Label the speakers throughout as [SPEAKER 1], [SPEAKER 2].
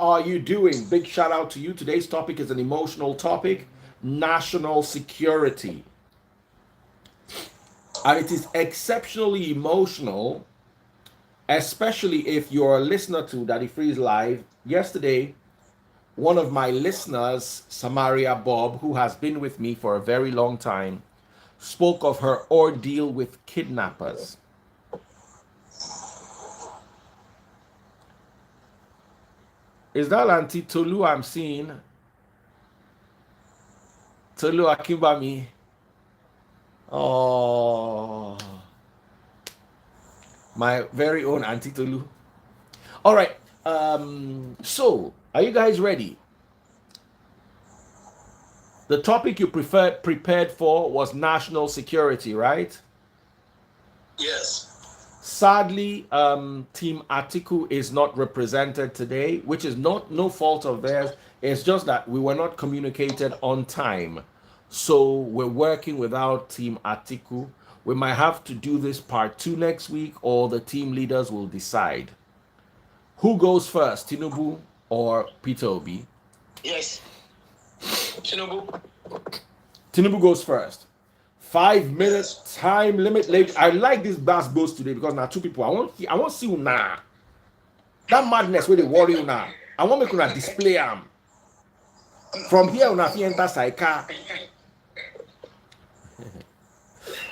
[SPEAKER 1] are you doing? Big shout out to you. Today's topic is an emotional topic, national security. And it is exceptionally emotional, especially if you're a listener to Daddy Freeze Live. Yesterday, one of my listeners, Samaria Bob, who has been with me for a very long time, spoke of her ordeal with kidnappers. Is that Auntie Tolu I'm seeing? Tolu Akimbami. Oh, my very own Auntie Tolu. All right. So, are you guys ready? The topic you prepared for was national security, right?
[SPEAKER 2] Yes.
[SPEAKER 1] Sadly, Team Atiku is not represented today, which is not no fault of theirs. It's just that we were not communicated on time. So we're working without Team Atiku. We might have to do this part 2 next week, or the team leaders will decide. Who goes first, Tinubu or Peter Obi?
[SPEAKER 2] Yes. Tinubu.
[SPEAKER 1] Tinubu goes first. 5 minute
[SPEAKER 2] Yes.
[SPEAKER 1] time limit. Late. I like this bass boast today because now two people. I want to see you now. That madness where they worry you now. I want to make you display them. From here on if you enter Saika.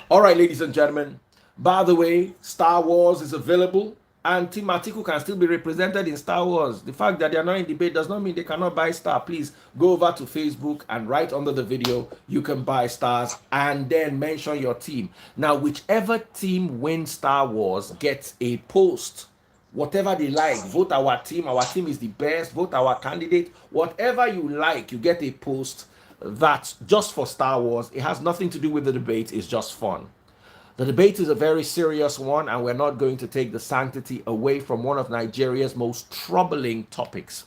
[SPEAKER 1] All right, ladies and gentlemen. By the way, Star Wars is available, and Team Atiku can still be represented in Star Wars. The fact that they are not in debate does not mean they cannot buy Star. Please go over to Facebook and right under the video, you can buy stars and then mention your team. Now, whichever team wins Star Wars gets a post. Whatever they like, vote our team. Our team is the best. Vote our candidate. Whatever you like, you get a post that's just for Star Wars. It has nothing to do with the debate. It's just fun. The debate is a very serious one, and we're not going to take the sanctity away from one of Nigeria's most troubling topics.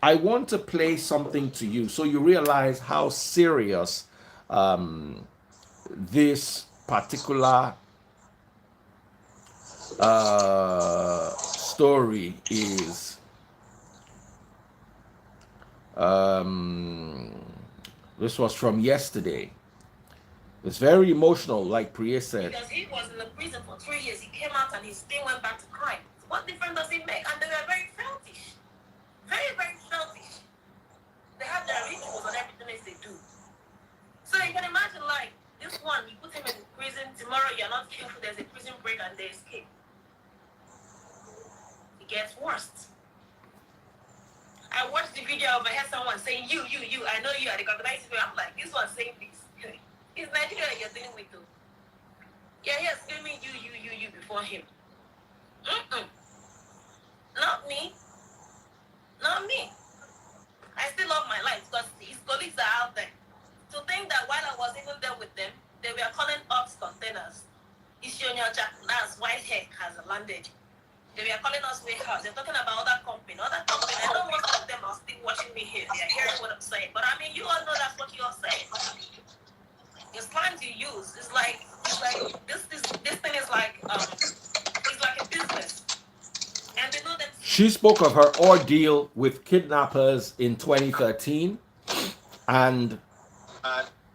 [SPEAKER 1] I want to play something to you so you realize how serious this particular story is. This was from yesterday. It's very emotional, like Priya said.
[SPEAKER 3] Because he was in the prison for 3 years, he came out and he still went back to crime. What difference does it make? And they were very selfish. Very, very selfish. They have their rituals and everything else they do. So you can imagine, like, this one, you put him in prison, tomorrow you're not careful, there's a prison break and they escape. It gets worse. I watched the video of I had someone saying, you, I know you are the organized people. I'm like, this one saying this. It's Nigeria that you're dealing with, though. Yeah, he's screaming you before him. Not me. Not me. I still love my life because his colleagues are out there. To think that while I was even there with them, they were calling ops containers. Ishionyocha, that's Whitehead has landed. They were calling us warehouse. They're talking about other company. I know most of them are still watching me here. They're hearing what I'm saying. But I mean, you all know that's what you're saying. It's time to use. It's like this thing is like it's like a business. And they know that
[SPEAKER 1] she spoke of her ordeal with kidnappers in 2013 and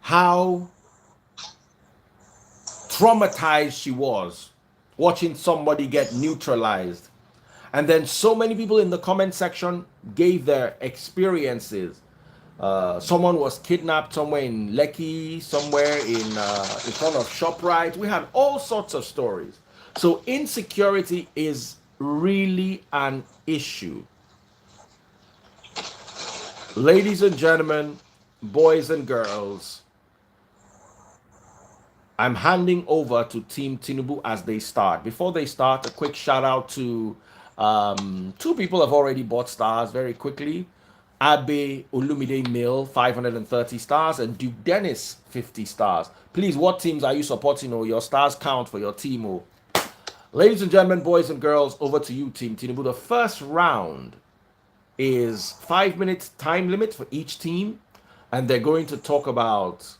[SPEAKER 1] how traumatized she was watching somebody get neutralized. And then so many people in the comment section gave their experiences. Someone was kidnapped somewhere in Lekki, somewhere in front of ShopRite. We had all sorts of stories. So insecurity is really an issue. Ladies and gentlemen, boys and girls, I'm handing over to Team Tinubu as they start. Before they start, a quick shout out to two people have already bought stars very quickly. Abe Olumide Mill, 530 stars, and Duke Dennis, 50 stars. Please, what teams are you supporting? Or your stars count for your team? Or ladies and gentlemen, boys and girls, over to you, Team Tinubu. The first round is 5 minutes time limit for each team, and they're going to talk about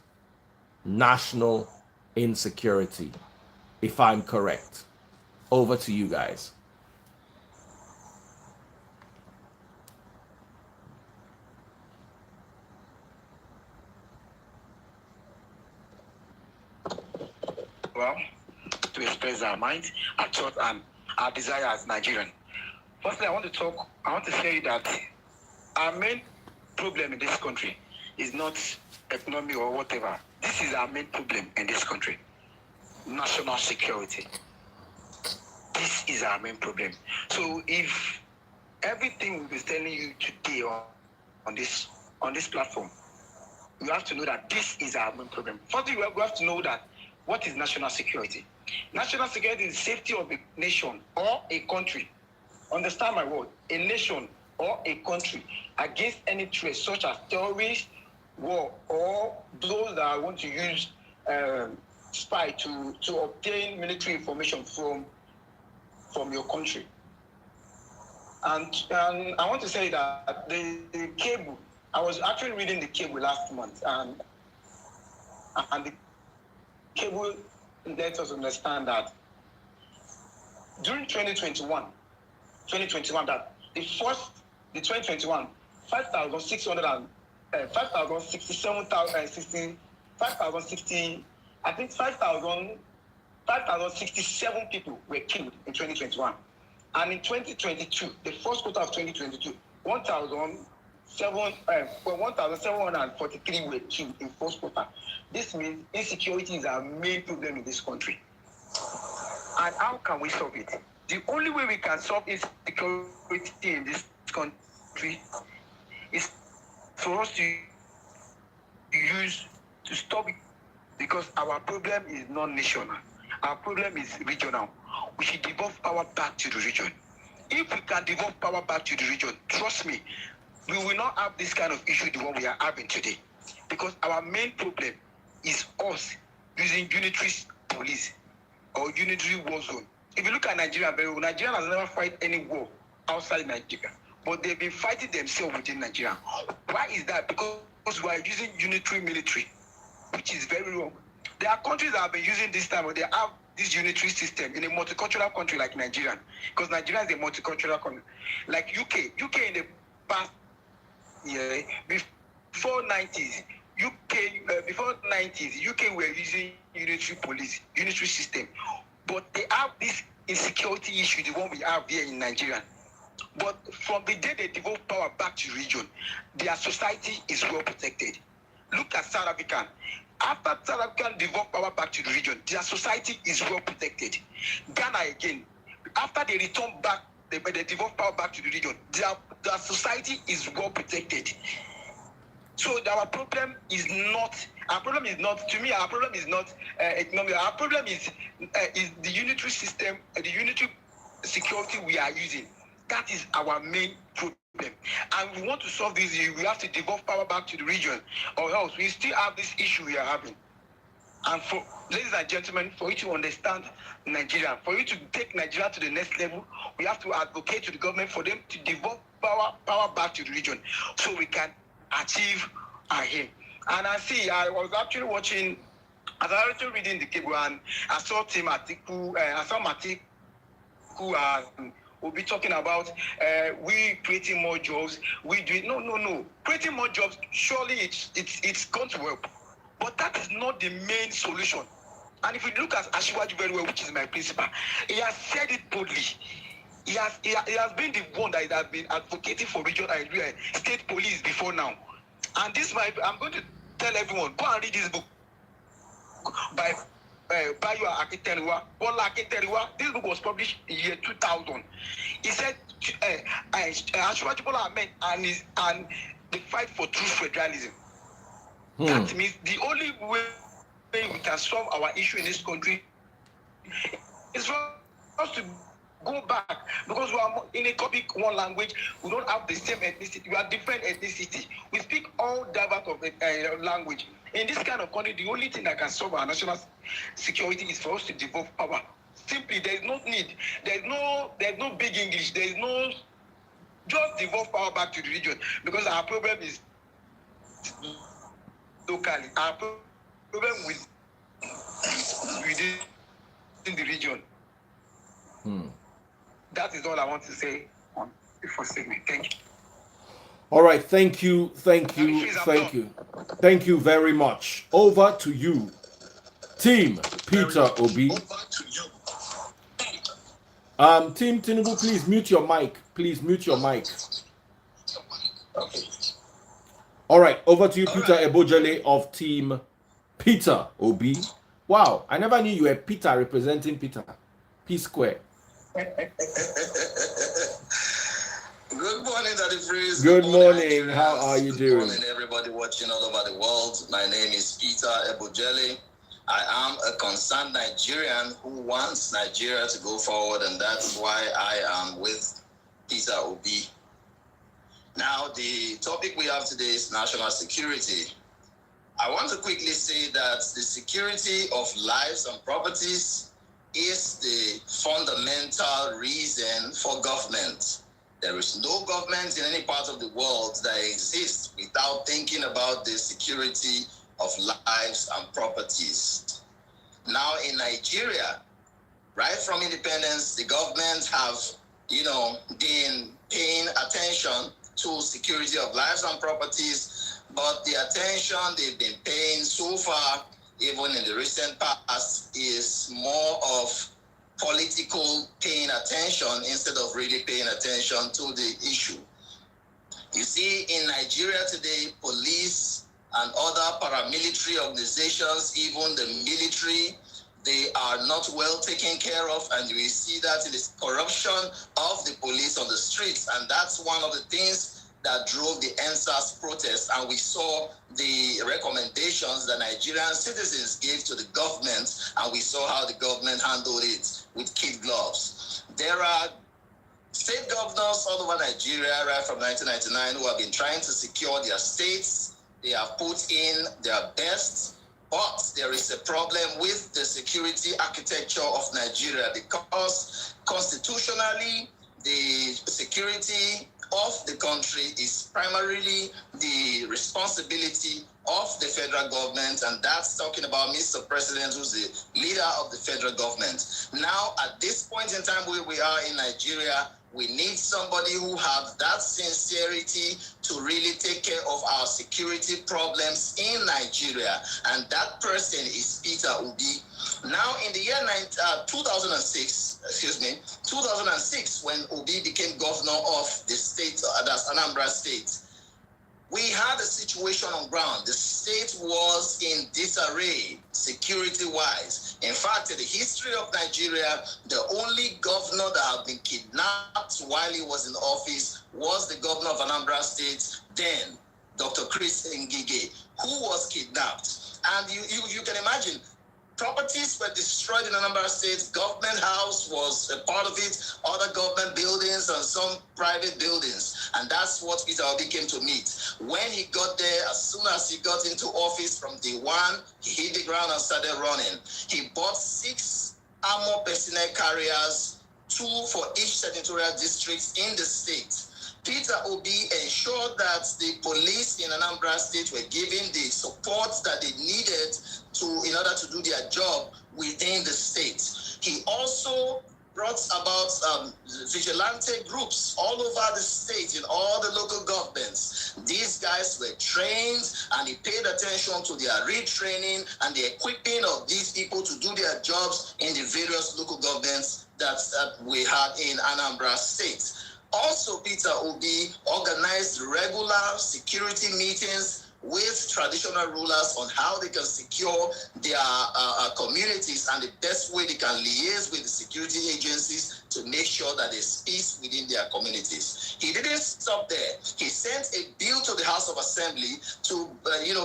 [SPEAKER 1] national insecurity, if I'm correct. Over to you guys.
[SPEAKER 2] well, to express our mind, our thought, and our desire as Nigerian. Firstly, I want to say that our main problem in this country is not economy or whatever. This is our main problem in this country. National security. This is our main problem. So if everything we're telling you today on this platform, you have to know that this is our main problem. Firstly, we have to know that what is national security? National security is safety of a nation or a country. Understand my word. A nation or a country against any threat such as terrorists, war, or those that want to use spy to obtain military information from your country. And I want to say that the cable, I was actually reading the cable last month, and the cable let us understand that during 2021, that the 2021, 5,067 people were killed in 2021. And in 2022, the first quarter of 2022, 1,743 were killed in first quarter. This means insecurity is our main problem in this country. And how can we solve it? The only way we can solve insecurity in this country is for us to stop it, because our problem is not national. Our problem is regional. We should devolve power back to the region. If we can devolve power back to the region, trust me, we will not have this kind of issue the one we are having today. Because our main problem is us using unitary police or unitary war zone. If you look at Nigeria very well, Nigeria has never fought any war outside Nigeria, but they've been fighting themselves within Nigeria. Why is that? Because we are using unitary military, which is very wrong. There are countries that have been using this time, but they have this unitary system in a multicultural country like Nigeria, because Nigeria is a multicultural country. Like UK in the past year, before 90s, UK were using unitary police, unitary system, but they have this insecurity issue, the one we have here in Nigeria. But from the day they devolve power back to the region, their society is well protected. Look at South Africa. After South Africa devolve power back to the region, their society is well protected. Ghana again, after they return back, they devolve power back to the region, their society is well protected. So our problem is not economic. Our problem is the unitary system, the unitary security we are using. That is our main problem. And we want to solve this. We have to devolve power back to the region, or else we still have this issue we are having. And for ladies and gentlemen, for you to understand Nigeria, for you to take Nigeria to the next level, we have to advocate to the government for them to devolve power back to the region, so we can achieve our aim. And I was actually watching, as I was actually reading the cable, and I saw Matiku will be talking about we creating more jobs. We do it. No. Creating more jobs, surely it's going to work. But that is not the main solution. And if you look at Asiwaju very well, which is my principal, he has said it boldly. He has been the one that has been advocating for regional and state police before now. And I'm going to tell everyone, go and read this book by Bayo Akinteriwa, Bola Akinteriwa. This book was published in year 2000. He said, Asiwaju Bola Ahmed and the fight for true federalism. That means the only way we can solve our issue in this country is for us to go back, because we are in a topic, one language. We don't have the same ethnicity. We are different ethnicity. We speak all diverse of language. In this kind of country, the only thing that can solve our national security is for us to devolve power. Simply, there is no need. There's no big English. There is no, just devolve power back to the region, because our problem is locally. Our problem within the region. That is all I want to say on the first segment. Thank you.
[SPEAKER 1] All right. Thank you very much. Over to you, team. Peter Obi. Team Tinubu, please mute your mic. Please mute your mic.
[SPEAKER 2] Okay.
[SPEAKER 1] All right, over to you, Peter Ebojele of Team Peter Obi. Wow, I never knew you were Peter representing Peter. P Square.
[SPEAKER 2] Good morning, Daddy Freeze.
[SPEAKER 1] Good morning. How are you doing?
[SPEAKER 2] Good morning, everybody watching all over the world. My name is Peter Ebojele. I am a concerned Nigerian who wants Nigeria to go forward, and that's why I am with Peter Obi. Now, the topic we have today is national security. I want to quickly say that the security of lives and properties is the fundamental reason for government. There is no government in any part of the world that exists without thinking about the security of lives and properties. Now in Nigeria, right from independence, the government have, been paying attention to security of lives and properties, but the attention they've been paying so far, even in the recent past, is more of political paying attention instead of really paying attention to the issue. You see, in Nigeria today, police and other paramilitary organizations, even the military, they are not well taken care of, and we see that in the corruption of the police on the streets, and that's one of the things that drove the NSAS protest, and we saw the recommendations that Nigerian citizens gave to the government, and we saw how the government handled it with kid gloves. There are state governors all over Nigeria right from 1999 who have been trying to secure their states. They have put in their best, but there is a problem with the security architecture of Nigeria because constitutionally, the security of the country is primarily the responsibility of the federal government, and that's talking about Mr. President, who's the leader of the federal government. Now, at this point in time where we are in Nigeria, we need somebody who has that sincerity to really take care of our security problems in Nigeria, and that person is Peter Obi. Now, in the year 2006, when Obi became governor of the state, that's Anambra State, we had a situation on ground. The state was in disarray, security-wise. In fact, in the history of Nigeria, the only governor that had been kidnapped while he was in office was the governor of Anambra State, then Dr. Chris Ngige, who was kidnapped. And you can imagine, properties were destroyed in Anambra State. Government house was a part of it, other government buildings and some private buildings. And that's what Peter Obi came to meet. When he got there, as soon as he got into office from day one, he hit the ground and started running. He bought 6 armor personnel carriers, 2 for each senatorial district in the state. Peter Obi ensured that the police in Anambra State were given the support that they needed in order to do their job within the state. He also brought about vigilante groups all over the state in all the local governments. These guys were trained, and he paid attention to their retraining and the equipping of these people to do their jobs in the various local governments that we had in Anambra State. Also, Peter Obi organized regular security meetings with traditional rulers on how they can secure their communities and the best way they can liaise with the security agencies to make sure that there's peace within their communities. He didn't stop there. He sent a bill to the House of Assembly to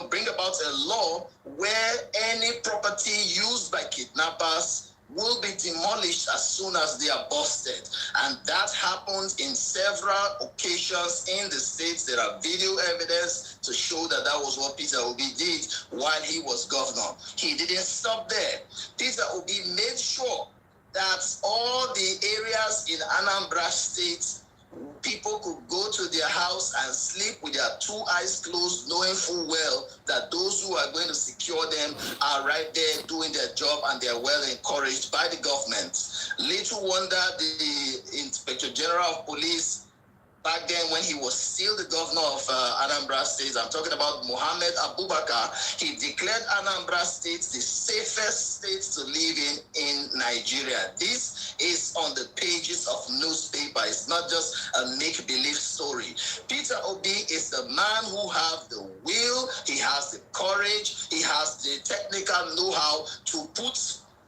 [SPEAKER 2] bring about a law where any property used by kidnappers will be demolished as soon as they are busted. And that happened in several occasions in the states. There are video evidence to show that that was what Peter Obi did while he was governor. He didn't stop there. Peter Obi made sure that all the areas in Anambra State, people could go to their house and sleep with their 2 eyes closed, knowing full well that those who are going to secure them are right there doing their job, and they're well encouraged by the government. Little wonder the Inspector General of Police back then when he was still the governor of Anambra State. I'm talking about Mohammed Abubakar. He declared Anambra State the safest state to live in Nigeria. This is on the pages of newspaper. It's not just a make-believe story. Peter Obi is the man who has the will, he has the courage, he has the technical know-how to put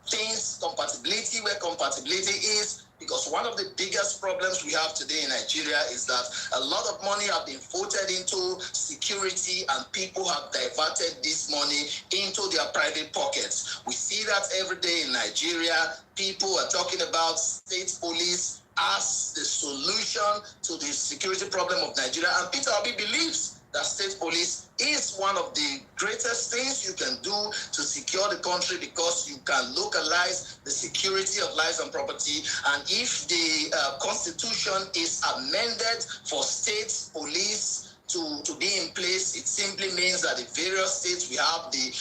[SPEAKER 2] things, compatibility where compatibility is, because one of the biggest problems we have today in Nigeria is that a lot of money have been voted into security and people have diverted this money into their private pockets. We see that every day in Nigeria. People are talking about state police as the solution to the security problem of Nigeria, and Peter Obi believes that state police is one of the greatest things you can do to secure the country, because you can localize the security of lives and property. And if the constitution is amended for state police to be in place, it simply means that the various states will have the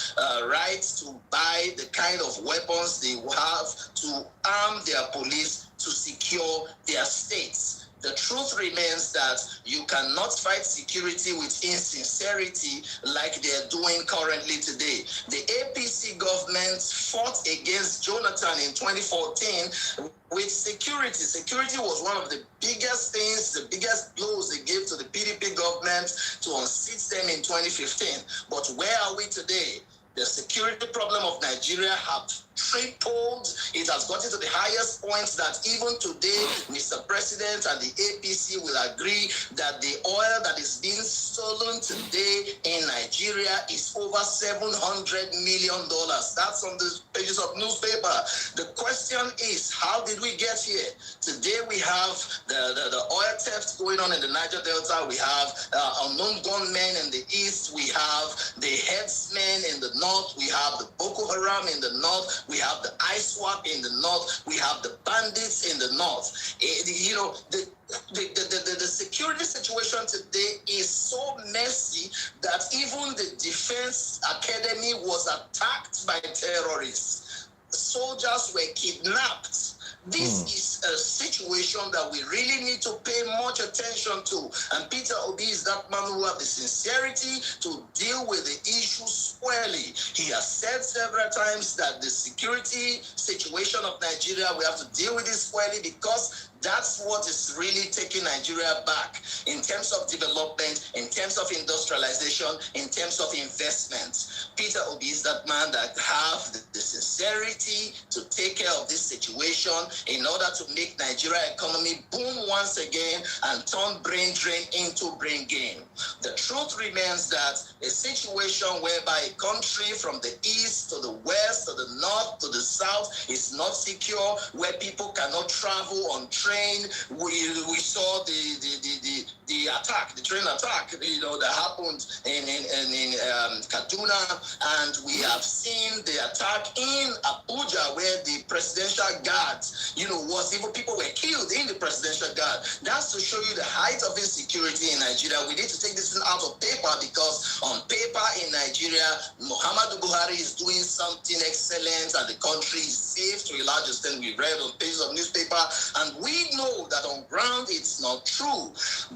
[SPEAKER 2] right to buy the kind of weapons they have to arm their police to secure their states. The truth remains that you cannot fight security with insincerity like they're doing currently today. The APC government fought against Jonathan in 2014 with security. Security was one of the biggest things, the biggest blows they gave to the PDP government to unseat them in 2015. But where are we today? The security problem of Nigeria have tripled. It has gotten to the highest points that even today, Mr. President and the APC will agree that the oil that is being stolen today in Nigeria is over $700 million. That's on the pages of newspaper. The question is, how did we get here? Today we have the oil theft going on in the Niger Delta. We have unknown gunmen in the east. We have the headsmen in the north. We have the Boko Haram in the north. We have the ISWAP in the north. We have the bandits in the north. You know, the security situation today is so messy that even the Defense Academy was attacked by terrorists. Soldiers were kidnapped. This is a situation that we really need to pay much attention to. And Peter Obi is that man who has the sincerity to deal with the issue squarely. He has said several times that the security situation of Nigeria, we have to deal with it squarely, because that's what is really taking Nigeria back in terms of development, in terms of industrialization, in terms of investment. Peter Obi is that man that have the sincerity to take care of this situation in order to make Nigeria economy boom once again and turn brain drain into brain gain. The truth remains that a situation whereby a country from the east to the west to the north to the south is not secure, where people cannot travel on train. We saw the attack, the train attack, you know, that happened in Kaduna, and we have seen the attack in Abuja, where the presidential guard, you know, was even people were killed in the presidential guard. That's to show you the height of insecurity in Nigeria. We need to take this thing out of paper, because on paper in Nigeria, Muhammadu Buhari is doing something excellent, and the country is safe to a large extent. We read on pages of newspaper, and we know that on ground it's not true.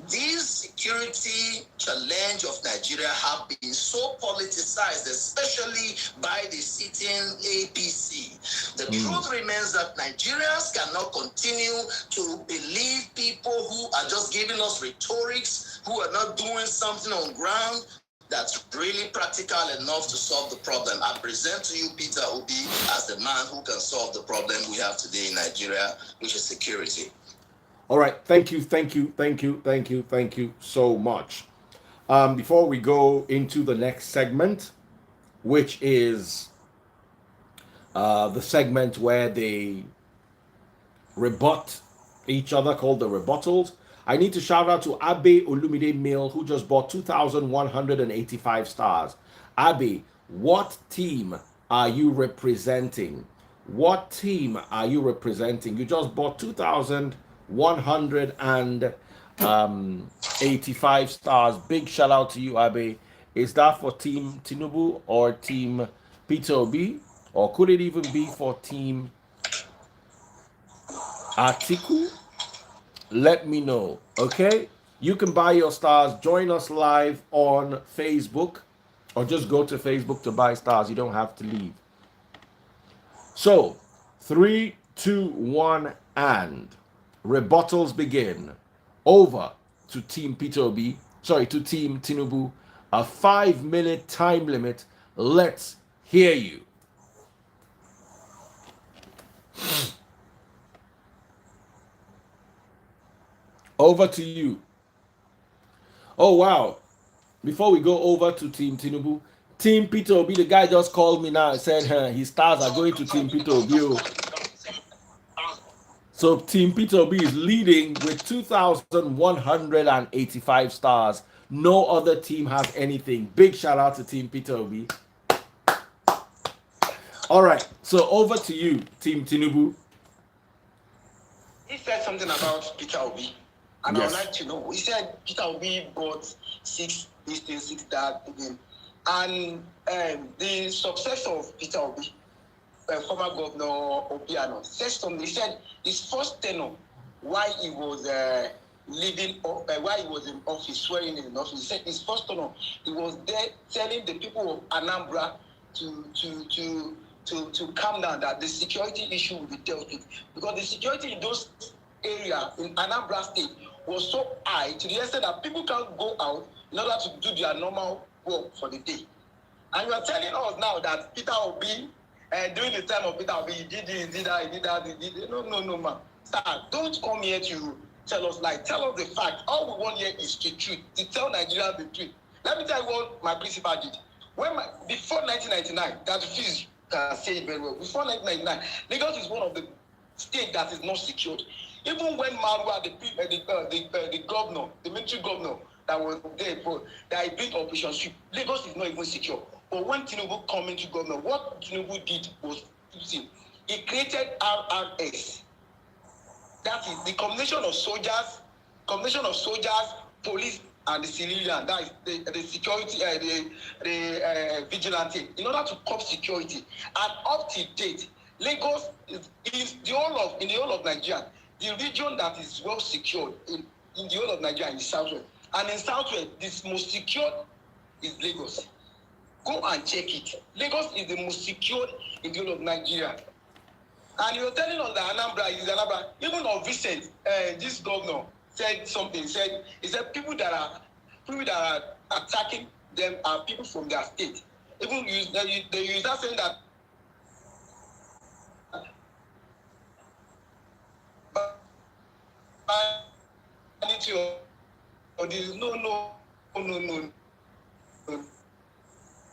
[SPEAKER 2] This security challenge of Nigeria have been so politicized, especially by the sitting APC. The truth remains that Nigerians cannot continue to believe people who are just giving us rhetorics, who are not doing something on ground that's really practical enough to solve the problem. I present to you Peter Obi as the man who can solve the problem we have today in Nigeria, which is security.
[SPEAKER 1] All right. Thank you so much. Before we go into the next segment, which is the segment where they rebut each other, called the Rebuttals, I need to shout out to Abe Olumide Mill, who just bought 2,185 stars. Abe, what team are you representing? What team are you representing? You just bought 2,185 stars. Big shout out to you, Abe. Is that for Team Tinubu or Team Peter Obi? Or could it even be for Team Atiku? Let me know, okay? You can buy your stars. Join us live on Facebook, or just go to Facebook to buy stars. You don't have to leave. So, 3, 2, 1, and rebuttals begin. Over to Team Peter Obi, sorry, to Team Tinubu. A 5-minute time limit. Let's hear you. Over to you. Oh, wow. Before we go over to Team Tinubu, Team Peter Obi, the guy just called me now and said his stars are going to Team Peter Obi. So Team Peter Obi is leading with 2,185 stars. No other team has anything. Big shout out to Team Peter Obi. All right, so over to you, Team Tinubu.
[SPEAKER 2] He said something about Peter Obi, and
[SPEAKER 1] Yes.
[SPEAKER 2] I would like to know. He said Peter Obi got 6 this thing, 6 that again, and the successor of Peter Obi, former Governor Obiano, said something. He said his first tenure, while he was while he was in office, swearing in office, he said his first tenure, he was there telling the people of Anambra to calm down, that the security issue will be dealt with, because the security in those areas in Anambra State was so high to the extent that people can't go out in order to do their normal work for the day. And you are telling us now that Peter Obi, during the time of Peter Obi, he did this, he did that, he did that, he did it. No, man. Sir, don't come here to tell us like, tell us the fact. All we want here is the truth, to tell Nigerians the truth. Let me tell you what my principal did. Before 1999, that fees can say it very well. Before 1999, Lagos is one of the states that is not secured. Even when Marwa, the governor, the military governor that was there, that he built Operation Sweep, Lagos is not even secure. But when Tinubu came into government, what Tinubu did was, he created RRS. That is the combination of soldiers, police, and the civilian. That is the security, the vigilante, in order to curb security. And up to date, Lagos is in the whole of Nigeria, the region that is well secured in the whole of Nigeria in the southwest. And in southwest, the most secured is Lagos. Go and check it. Lagos is the most secured in the whole of Nigeria. And you're telling us that Anambra is Anambra. Even on Vincent, this governor said something. He said people that are attacking them are people from their state. Even they use that saying that.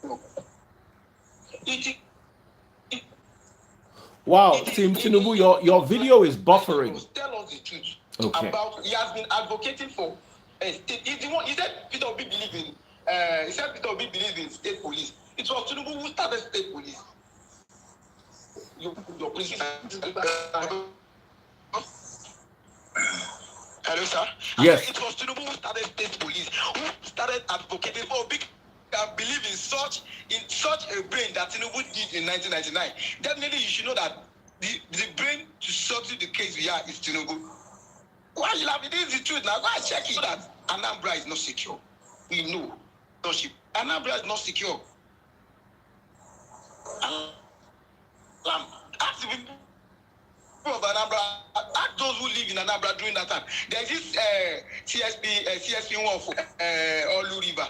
[SPEAKER 2] No.
[SPEAKER 1] Wow, Team Tinubu, your video is buffering.
[SPEAKER 2] Tell us the truth.
[SPEAKER 1] Okay.
[SPEAKER 2] About he has been advocating for a state. He said Peter Obi believe in state police. It was Tinubu who started state police. Your principal. Hello, sir.
[SPEAKER 1] Yes.
[SPEAKER 2] It was Tinubu who started state police, who started advocating for big. And believe in such a brain that Tinubu did in 1999. Definitely, you should know that the brain to settle the case we are is Tinubu. Why you laughing? This is the truth now. Go and check it that Anambra is not secure. We know. Anambra is not secure. Ask the people of Anambra, ask those who live in Anambra during that time. There's this CSP one for Olu River,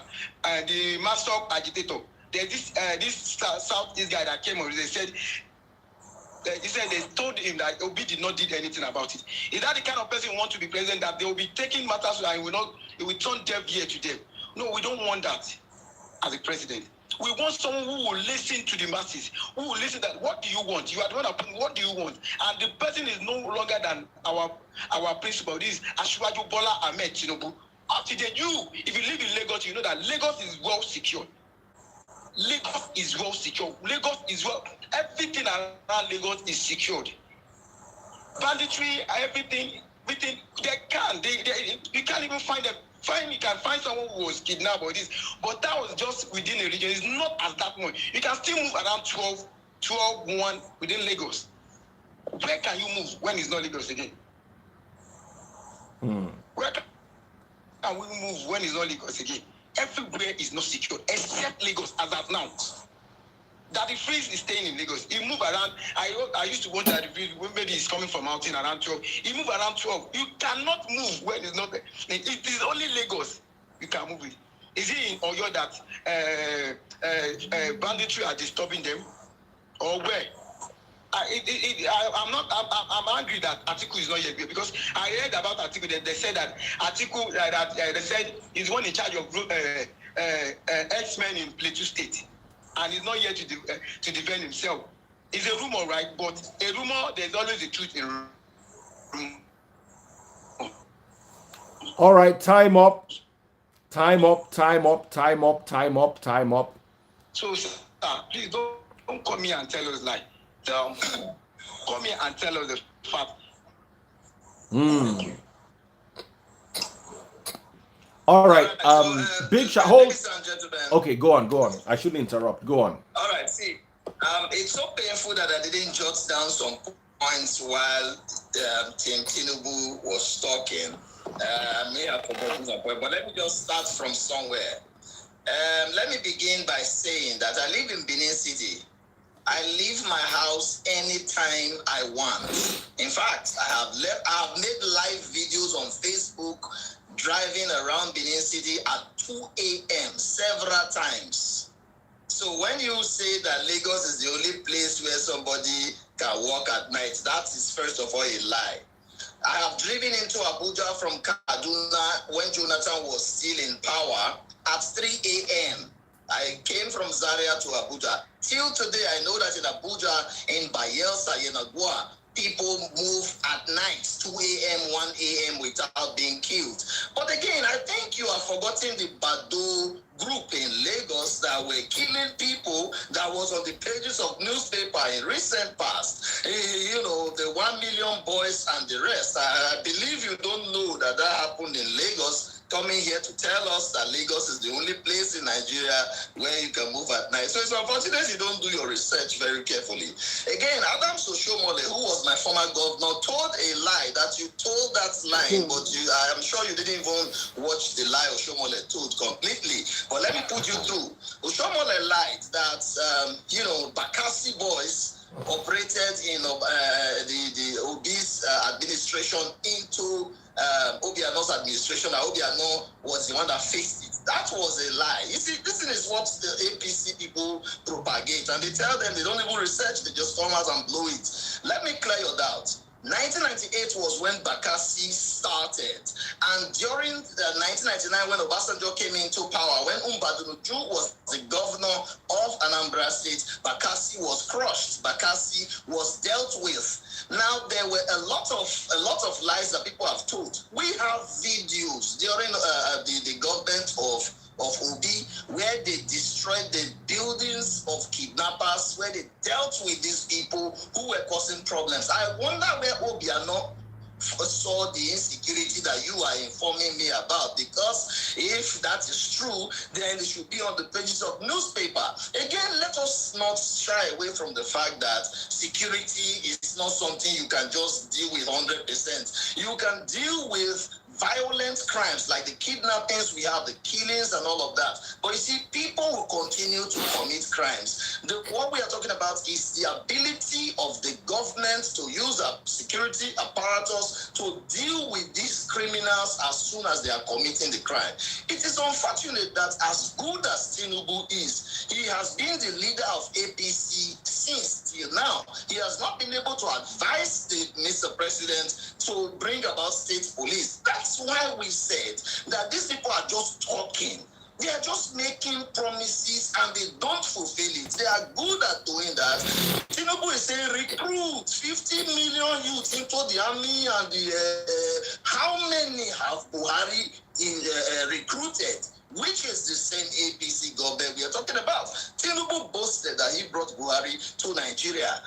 [SPEAKER 2] the master agitator. There's this Southeast guy that came over. They said they told him that Obi did not did anything about it. Is that the kind of person who want to be president, that they will be taking matters and it will turn deaf ear to them? No, we don't want that as a president. We want someone who will listen to the masses, who will listen that what do you want? You are the one that what do you want? And the person is no longer than our principal. This is Asiwaju Bola Ahmed Tinubu. Up to date, if you live in Lagos, you know that Lagos is well secured. Lagos is well secured. Everything around Lagos is secured. Banditry, everything, you can't even find them. You can find someone who was kidnapped or this, but that was just within a region. It's not as that much. You can still move around 12-1 within Lagos. Where can you move when it's not Lagos again? Where can can we move when it's not Lagos again? Everywhere is not secure except Lagos as of now. Daddy Freeze is staying in Lagos. He move around. I used to watch Daddy Freeze when maybe he's coming from mountain around 12. He move around 12. You cannot move when it's not there. It is only Lagos you can move it. Is it in Oyo that banditry are disturbing them? Or where? I'm angry that Atiku is not here because I heard about Atiku. They said that Atiku, they said he's one in charge of X-Men in Plateau State, and he's not here to defend himself. It's a rumor, right? But a rumor, there's always the truth in rumor.
[SPEAKER 1] All right, time up. Time up, time up, time up, time up, time up.
[SPEAKER 2] So, please don't come here and tell us like. Come here and tell us the fact.
[SPEAKER 1] All right. Big shot. Hold. Okay, go on. I shouldn't interrupt. Go on.
[SPEAKER 4] All right. See, it's so painful that I didn't jot down some points while Team Tinubu was talking. I may have forgotten some point, but let me just start from somewhere. Let me begin by saying that I live in Benin City. I leave my house anytime I want. In fact, I have made live videos on Facebook driving around Benin City at 2 a.m. several times. So when you say that Lagos is the only place where somebody can walk at night, that is first of all a lie. I have driven into Abuja from Kaduna when Jonathan was still in power at 3 a.m. I came from Zaria to Abuja. Till today, I know that in Abuja, in Bayelsa, Yenagua, people move at night, 2 a.m., 1 a.m. without being killed. But again, I think you are forgetting the Bado group in Lagos that were killing people that was on the pages of newspaper in recent past. You know, the 1 million boys and the rest. I believe you don't know that happened in Lagos. Coming here to tell us that Lagos is the only place in Nigeria where you can move at night. So it's unfortunate you don't do your research very carefully. Again, Adam Soshomole, who was my former governor, told a lie that you told that line, but I am sure you didn't even watch the lie Oshomole told completely. But let me put you through. Oshomole lied that, Bakassi boys operated in the Obi's administration into Obiano's administration. Obiano was the one that fixed it. That was a lie. You see, this is what the APC people propagate, and they tell them they don't even research, they just come out and blow it. Let me clear your doubt. 1998 was when Bakassi started, and during 1999 when Obasanjo came into power, when Umbadunuju was the governor of Anambra State, Bakassi was crushed. Bakassi was dealt with. Now there were a lot of lies that people have told. We have videos during the government of Obi, where they destroyed the buildings of kidnappers, where they dealt with these people who were causing problems. I wonder where Obiano saw the insecurity that you are informing me about, because if that is true, then it should be on the pages of newspaper. Again, let us not shy away from the fact that security is not something you can just deal with 100%. You can deal with violent crimes like the kidnappings, we have the killings and all of that. But you see, people will continue to commit crimes. What we are talking about is the ability of the government to use a security apparatus to deal with these criminals as soon as they are committing the crime. It is unfortunate that as good as Tinubu is, he has been the leader of APC since till now. He has not been able to advise the Mr. President to bring about state police. That's why we said that these people are just talking. They are just making promises and they don't fulfill it. They are good at doing that. Tinubu is saying recruit 50 million youths into the army, and how many have Buhari recruited? Which is the same APC government we are talking about. Tinubu boasted that he brought Buhari to Nigeria.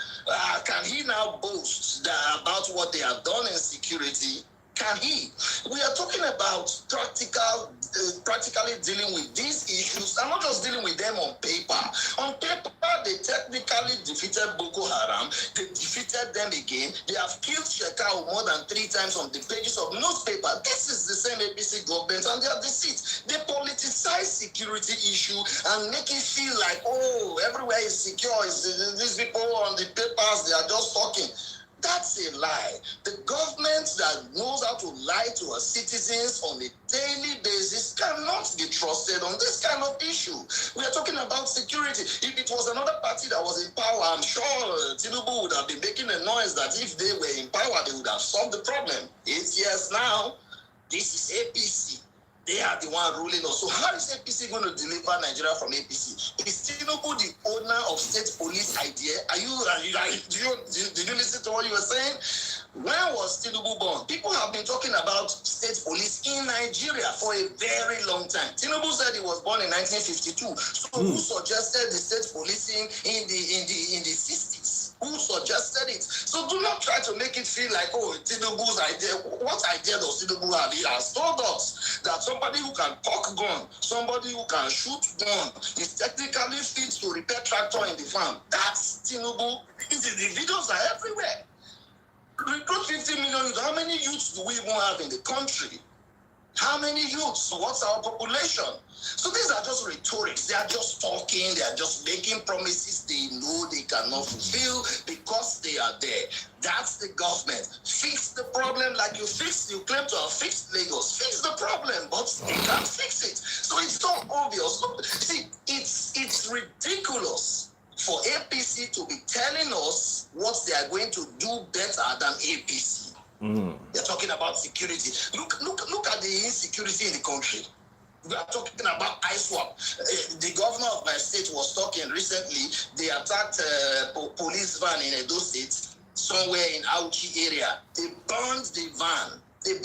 [SPEAKER 4] Can he now boast about what they have done in security? Can he? We are talking about practically dealing with these issues and not just dealing with them on paper. On paper, they technically defeated Boko Haram. They defeated them again. They have killed Shekau more than 3 times on the pages of newspaper. This is the same APC government and they are deceit. They politicize security issue and make it feel like, oh, everywhere is secure. These people on the papers, they are just talking. That's a lie. The government that knows how to lie to our citizens on a daily basis cannot be trusted on this kind of issue. We are talking about security. If it was another party that was in power, I'm sure Tinubu would have been making a noise that if they were in power, they would have solved the problem. 8 years now, this is APC. They are the one ruling us. So how is APC going to deliver Nigeria from APC? Is Tinubu the owner of state police idea? Did you listen to what you were saying? When was Tinubu born? People have been talking about state police in Nigeria for a very long time. Tinubu said he was born in 1952. So who suggested the state policing in the 60s? Who suggested it? So do not try to make it feel like, oh, Tinubu's idea. What idea does Tinubu have? He has told us that somebody who can cock gun, somebody who can shoot gun, is technically fit to repair tractor in the farm. That's Tinubu. The videos are everywhere. Recruit 50 million. How many youths do we even have in the country? How many youths? What's our population? So these are just rhetorics. They are just talking. They are just making promises they know they cannot fulfill because they are there. That's the government. Fix the problem like you claim to have fixed Lagos. Fix the problem, but they can't fix it. So it's so obvious. See, it's ridiculous for APC to be telling us what they are going to do better than APC. They're talking about security. Look at the insecurity in the country. We are talking about ISWAP. The governor of my state was talking recently. They attacked a police van in Edo State, somewhere in Auchi area. They burned the van. The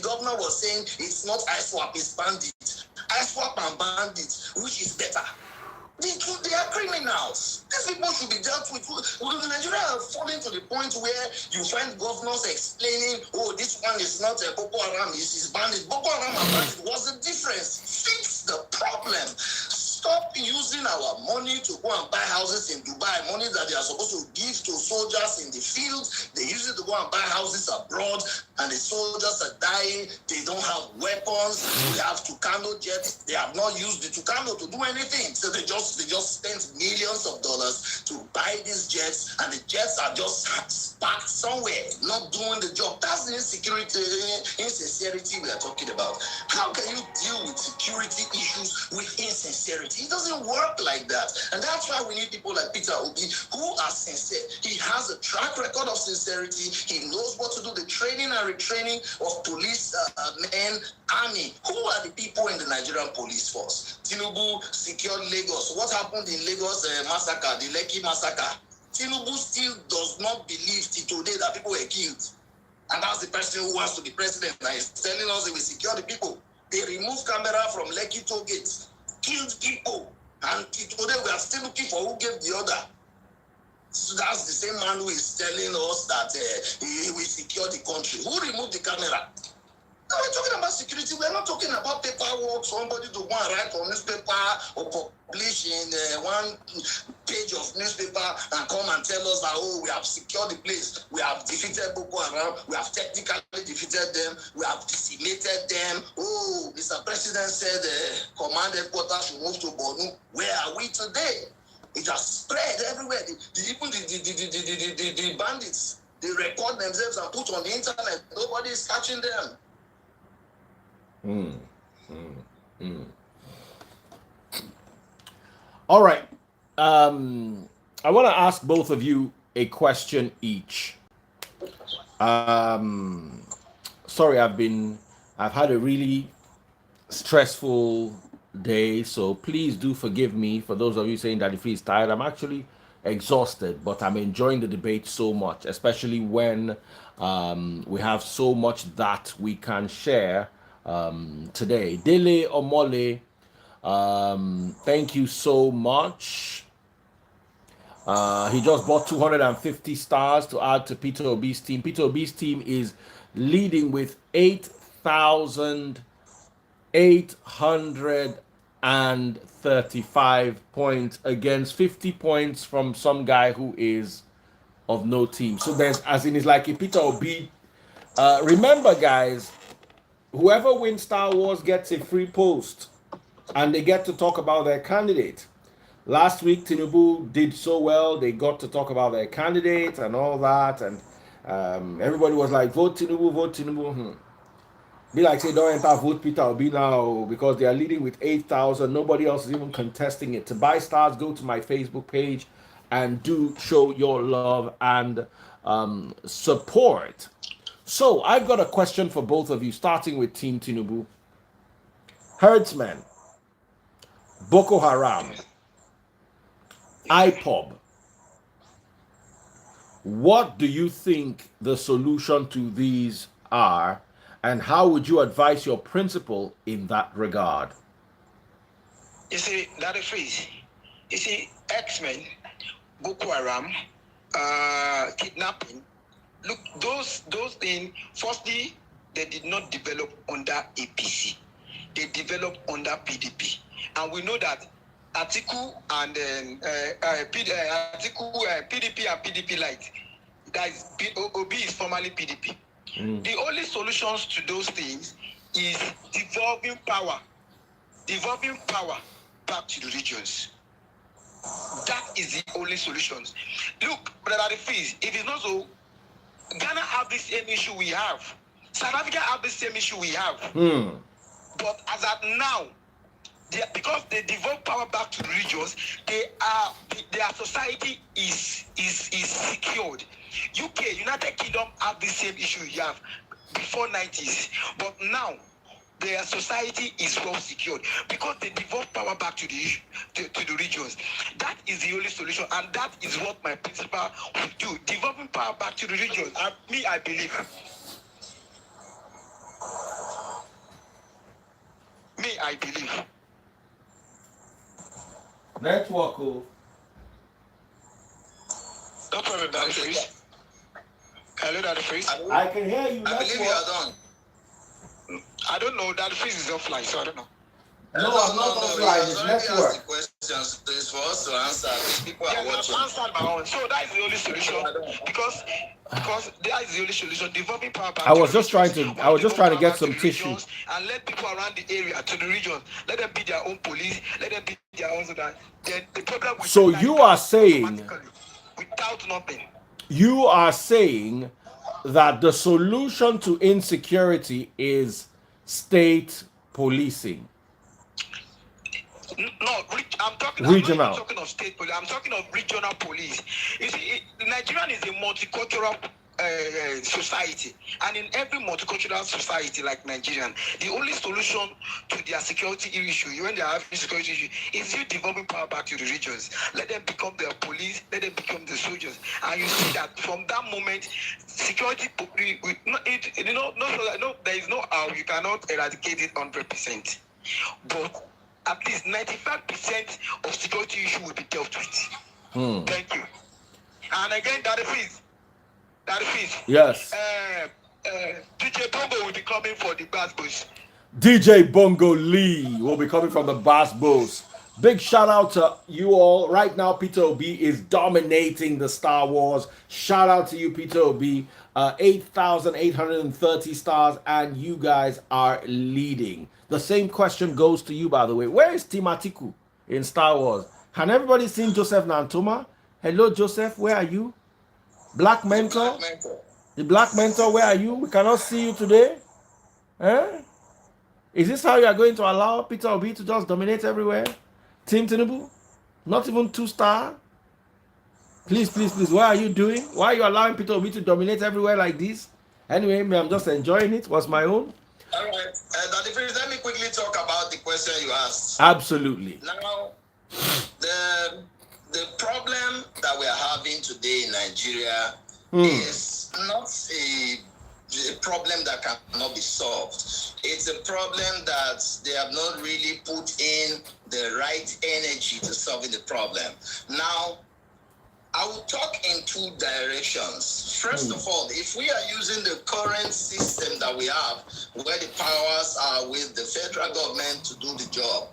[SPEAKER 4] governor was saying it's not ISWAP, it's bandits. ISWAP and bandits, which is better? They are criminals. These people should be dealt with. Nigeria are falling to the point where you find governors explaining, oh, this one is not a Boko Haram, it's bandit. Boko Haram and bandit, what's the difference? Fix the problem. Stop using our money to go and buy houses in Dubai, money that they are supposed to give to soldiers in the field. They use it to go and buy houses abroad, and the soldiers are dying. They don't have weapons. They have Tucano jets. They have not used the Tucano to do anything. So they just spent millions of dollars to buy these jets, and the jets are just parked somewhere, not doing the job. That's the insincerity we are talking about. How can you deal with security issues with insincerity? It doesn't work like that. And that's why we need people like Peter Obi who are sincere. He has a track record of sincerity. He knows what to do, the training and retraining of police men, army. Who are the people in the Nigerian police force? Tinubu secured Lagos. What happened in Lagos massacre, the Lekki massacre? Tinubu still does not believe till today that people were killed. And that's the person who wants to be president and is telling us he will secure the people. They removed camera from Lekki toll gates, killed people, and today we are still looking for who gave the order. So that's the same man who is telling us that he will secure the country. Who removed the camera? Now we're talking about security. We're not talking about paperwork, somebody to go and write on newspaper or publish in one page of newspaper and come and tell us that, oh, we have secured the place. We have defeated Boko Haram. We have technically defeated them. We have decimated them. Oh, Mr. President said command headquarters should move to Borno. Where are we today? It has spread everywhere. Even the bandits, they record themselves and put on the internet. Nobody is catching them.
[SPEAKER 1] All right. I want to ask both of you a question each. Sorry, I've had a really stressful day, so please do forgive me for those of you saying that if he's tired. I'm actually exhausted, but I'm enjoying the debate so much, especially when we have so much that we can share today. Dele Omole, thank you so much. He just bought 250 stars to add to Peter Obi's team. Peter Obi's team is leading with 8,835 points against 50 points from some guy who is of no team. So there's, as in, it's like a Peter Obi. Remember, guys, whoever wins Star Wars gets a free post and they get to talk about their candidate. Last week, Tinubu did so well. They got to talk about their candidate and all that. And everybody was like, vote Tinubu, vote Tinubu. Be like, say, don't enter, vote Peter Obi now because they are leading with 8,000. Nobody else is even contesting it. To buy stars, go to my Facebook page and do show your love and support. So I've got a question for both of you, starting with Team Tinubu. Herdsmen, Boko Haram, IPOB. What do you think the solution to these are, and how would you advise your principal in that regard?
[SPEAKER 2] You see, that is freeze. You see, X-Men, Boko Haram, kidnapping. Look, those things. Firstly, they did not develop under APC. They developed under PDP, and we know that Atiku and PDP and PDP Light. That is OB is formerly PDP. The only solutions to those things is devolving power back to the regions. That is the only solutions. Look, Brother Fizz, if it's not so, Ghana have the same issue we have. South Africa have the same issue we have. But as at now, because they devolve power back to the regions, their society is secured. UK, United Kingdom have the same issue you have before 90s, but now their society is well secured because they devolve power back to the regions. That is the only solution, and that is what my principal will do. Devolving power back to the regions. I believe. I believe.
[SPEAKER 1] Network.
[SPEAKER 2] No problem, Daddy Freeze. Hello, Daddy Freeze.
[SPEAKER 1] I can hear you.
[SPEAKER 4] I believe you are done.
[SPEAKER 2] I don't know. Daddy Freeze is offline, so I don't know.
[SPEAKER 1] No, I'm not offline. It's network.
[SPEAKER 4] The questions is for us to answer. People are watching.
[SPEAKER 2] I've answered my own. So that is the only solution because that is the only solution. Developing power back.
[SPEAKER 1] I was just trying to get some tissue
[SPEAKER 2] and let people around the area to the regions. Let them be their own police. Let them be their own. So that the problem.
[SPEAKER 1] So you are saying,
[SPEAKER 2] without nothing.
[SPEAKER 1] You are saying that the solution to insecurity is state policing.
[SPEAKER 2] No, I'm talking.
[SPEAKER 1] Regional.
[SPEAKER 2] I'm not talking of state police. I'm talking of regional police. You see, Nigerian is a multicultural society, and in every multicultural society like Nigerian, the only solution to their security issue, when they are having security issue, is you developing power back to the regions. Let them become their police. Let them become the soldiers, and you see that from that moment, security. There is no how you cannot eradicate it 100%, but at least 95% of security issue will be dealt with. Thank you. And again, that is.
[SPEAKER 1] Yes.
[SPEAKER 2] DJ Bongo will be coming for the Bass Boys.
[SPEAKER 1] DJ Bongo Lee will be coming from the Bass Boys. Big shout out to you all. Right now, Peter Obi is dominating the Star Wars. Shout out to you, Peter Obi. 8,830 stars, and you guys are leading. The same question goes to you, by the way. Where is Timatiku in Star Wars? Can everybody seen Joseph Nantoma? Hello, Joseph. Where are you? Black Mentor? The Black Mentor, where are you? We cannot see you today. Is this how you are going to allow Peter Obi to just dominate everywhere? Team Tinubu? Not even 2-star? Please, please, please. What are you doing? Why are you allowing Peter Obi to dominate everywhere like this? Anyway, I'm just enjoying it. What's my own?
[SPEAKER 4] All right. Let me quickly talk about the question you asked.
[SPEAKER 1] Absolutely.
[SPEAKER 4] Now, the problem that we are having today in Nigeria is not a problem that cannot be solved. It's a problem that they have not really put in the right energy to solving the problem. Now, I I will talk in two directions. First of all, if we are using the current system that we have, where the powers are with the federal government to do the job,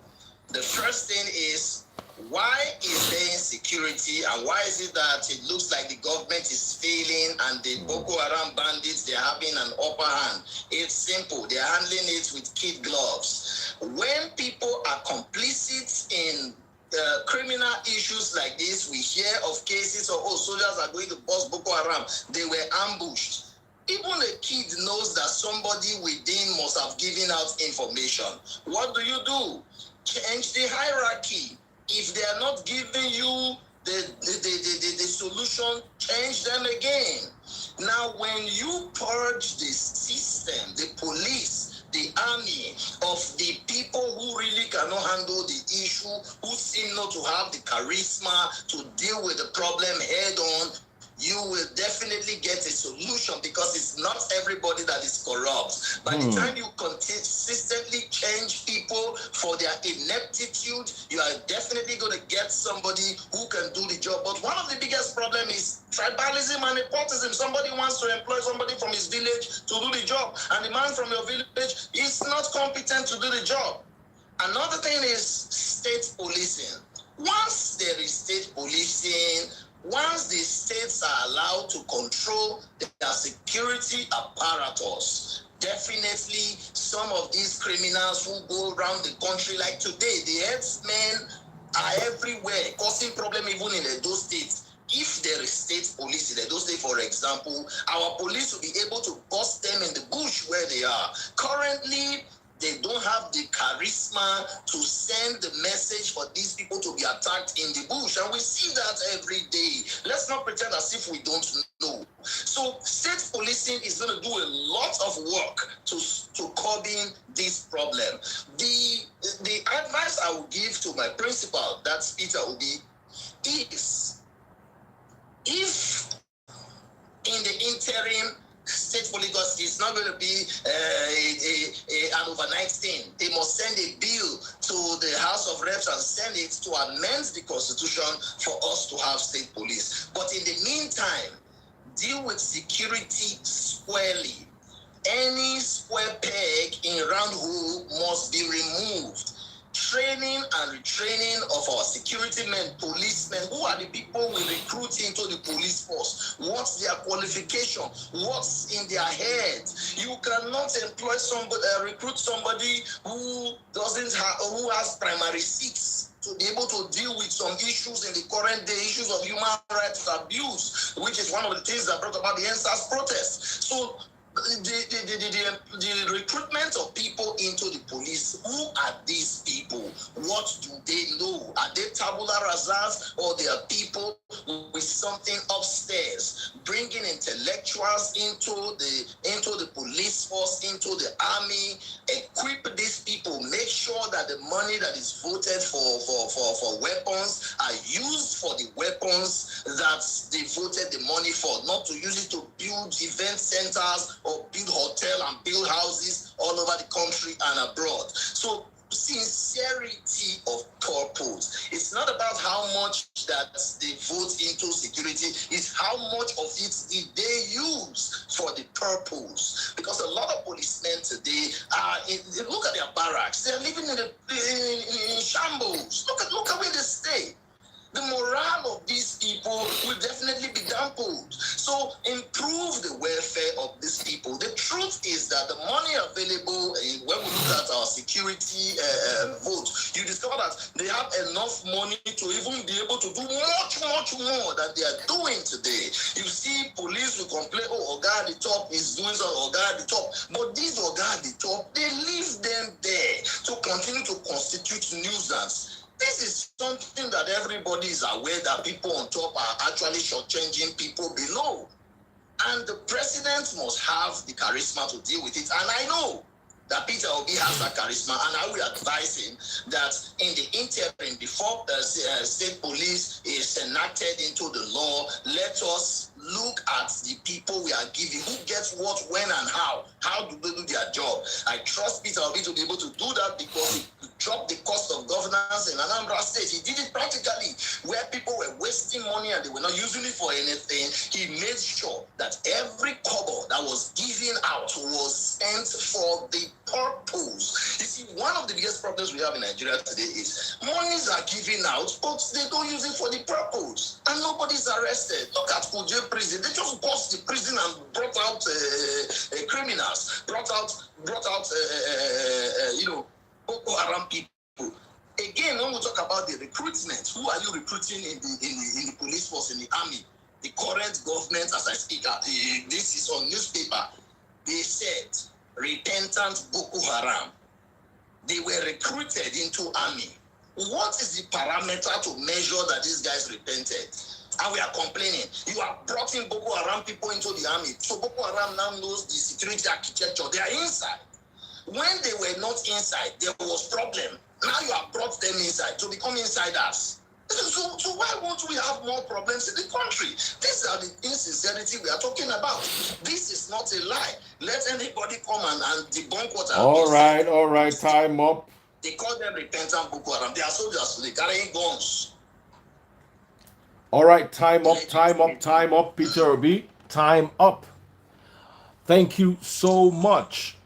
[SPEAKER 4] the first thing is, why is there insecurity, and why is it that it looks like the government is failing and the Boko Haram bandits, they're having an upper hand? It's simple. They're handling it with kid gloves. When people are complicit in criminal issues like this, we hear of cases of, soldiers are going to bust Boko Haram. They were ambushed. Even a kid knows that somebody within must have given out information. What do? Change the hierarchy. If they are not giving you the solution, change them again. Now, when you purge the system, the police, the army of the people who really cannot handle the issue, who seem not to have the charisma to deal with the problem head on, you will definitely get a solution, because it's not everybody that is corrupt. By the time you consistently change people for their ineptitude, you are definitely going to get somebody who can do the job. But one of the biggest problems is tribalism and nepotism. Somebody wants to employ somebody from his village to do the job, and the man from your village is not competent to do the job. Another thing is state policing. Once there is state policing, once the states are allowed to control their security apparatus, definitely some of these criminals who go around the country, like today, the herdsmen are everywhere, causing problem even in those states. If there is state police in those states, for example, our police will be able to bust them in the bush where they are. Currently, they don't have the charisma to send the message for these people to be attacked in the bush. And we see that every day. Let's not pretend as if we don't know. So state policing is going to do a lot of work to curbing this problem. The advice I will give to my principal, that's Peter Obi, is if in the interim, state police is not going to be an overnight thing. They must send a bill to the House of Reps and Senate to amend the Constitution for us to have state police. But in the meantime, deal with security squarely. Any square peg in round hole must be removed. Training and retraining of our security men, policemen, who are the people we recruit into the police force? What's their qualification? What's in their head? You cannot employ somebody, recruit somebody who doesn't have, who has primary six, to be able to deal with some issues in the current day, issues of human rights abuse, which is one of the things that brought about the NSAS protest. So the recruitment of people into the police, who are these people? What do they know? Are they tabula rasas, or they are people with something upstairs? Bringing intellectuals into the police force, into the army, equip these people, make sure that the money that is voted for weapons are used for the weapons that they voted the money for, not to use it to build event centers or build hotel and build houses all over the country and abroad. So sincerity of purpose. It's not about how much that they vote into security, it's how much of it did they use for the purpose. Because a lot of policemen today look at their barracks, they're living in shambles. Look at where they stay. The morale of these people will definitely be dampened. So improve the welfare of these people. The truth is that the money available, when we look at our security vote, you discover that they have enough money to even be able to do much more than they are doing today. You see, police will complain, Oga at the top is doing some, Oga at the top. But these Oga at the top, they leave them there to continue to constitute nuisance. This is something that everybody is aware that people on top are actually shortchanging people below. And the president must have the charisma to deal with it. And I know that Peter Obi has that charisma, and I will advise him that in the interim, before state police is enacted into the law, let us look at the people we are giving, who gets what, when, and how. How do they do their job? I trust Peter Obi to be able to do that, because drop the cost of governance in Anambra State. He did it practically, where people were wasting money and they were not using it for anything. He made sure that every kobo that was given out was spent for the purpose. You see, one of the biggest problems we have in Nigeria today is monies are given out, but they don't use it for the purpose, and nobody's arrested. Look at Kuje prison; they just bust the prison and brought out criminals, brought out Boko Haram people. Again, when we talk about the recruitment, who are you recruiting in the police force, in the army? The current government, as I speak, this is on newspaper. They said repentant Boko Haram. They were recruited into army. What is the parameter to measure that these guys repented? And we are complaining. You have brought in Boko Haram people into the army. So Boko Haram now knows the security architecture. They are inside. When they were not inside, there was problem. Now you have brought them inside to become insiders. So why won't we have more problems in the country? These are the insincerity we are talking about. This is not a lie. Let anybody come and debunk what I'm
[SPEAKER 1] All right, time up.
[SPEAKER 4] They call them repentant Boko Haram. They are soldiers, so they carrying guns.
[SPEAKER 1] All right, time up, Peter Obi. Time up. Thank you so much.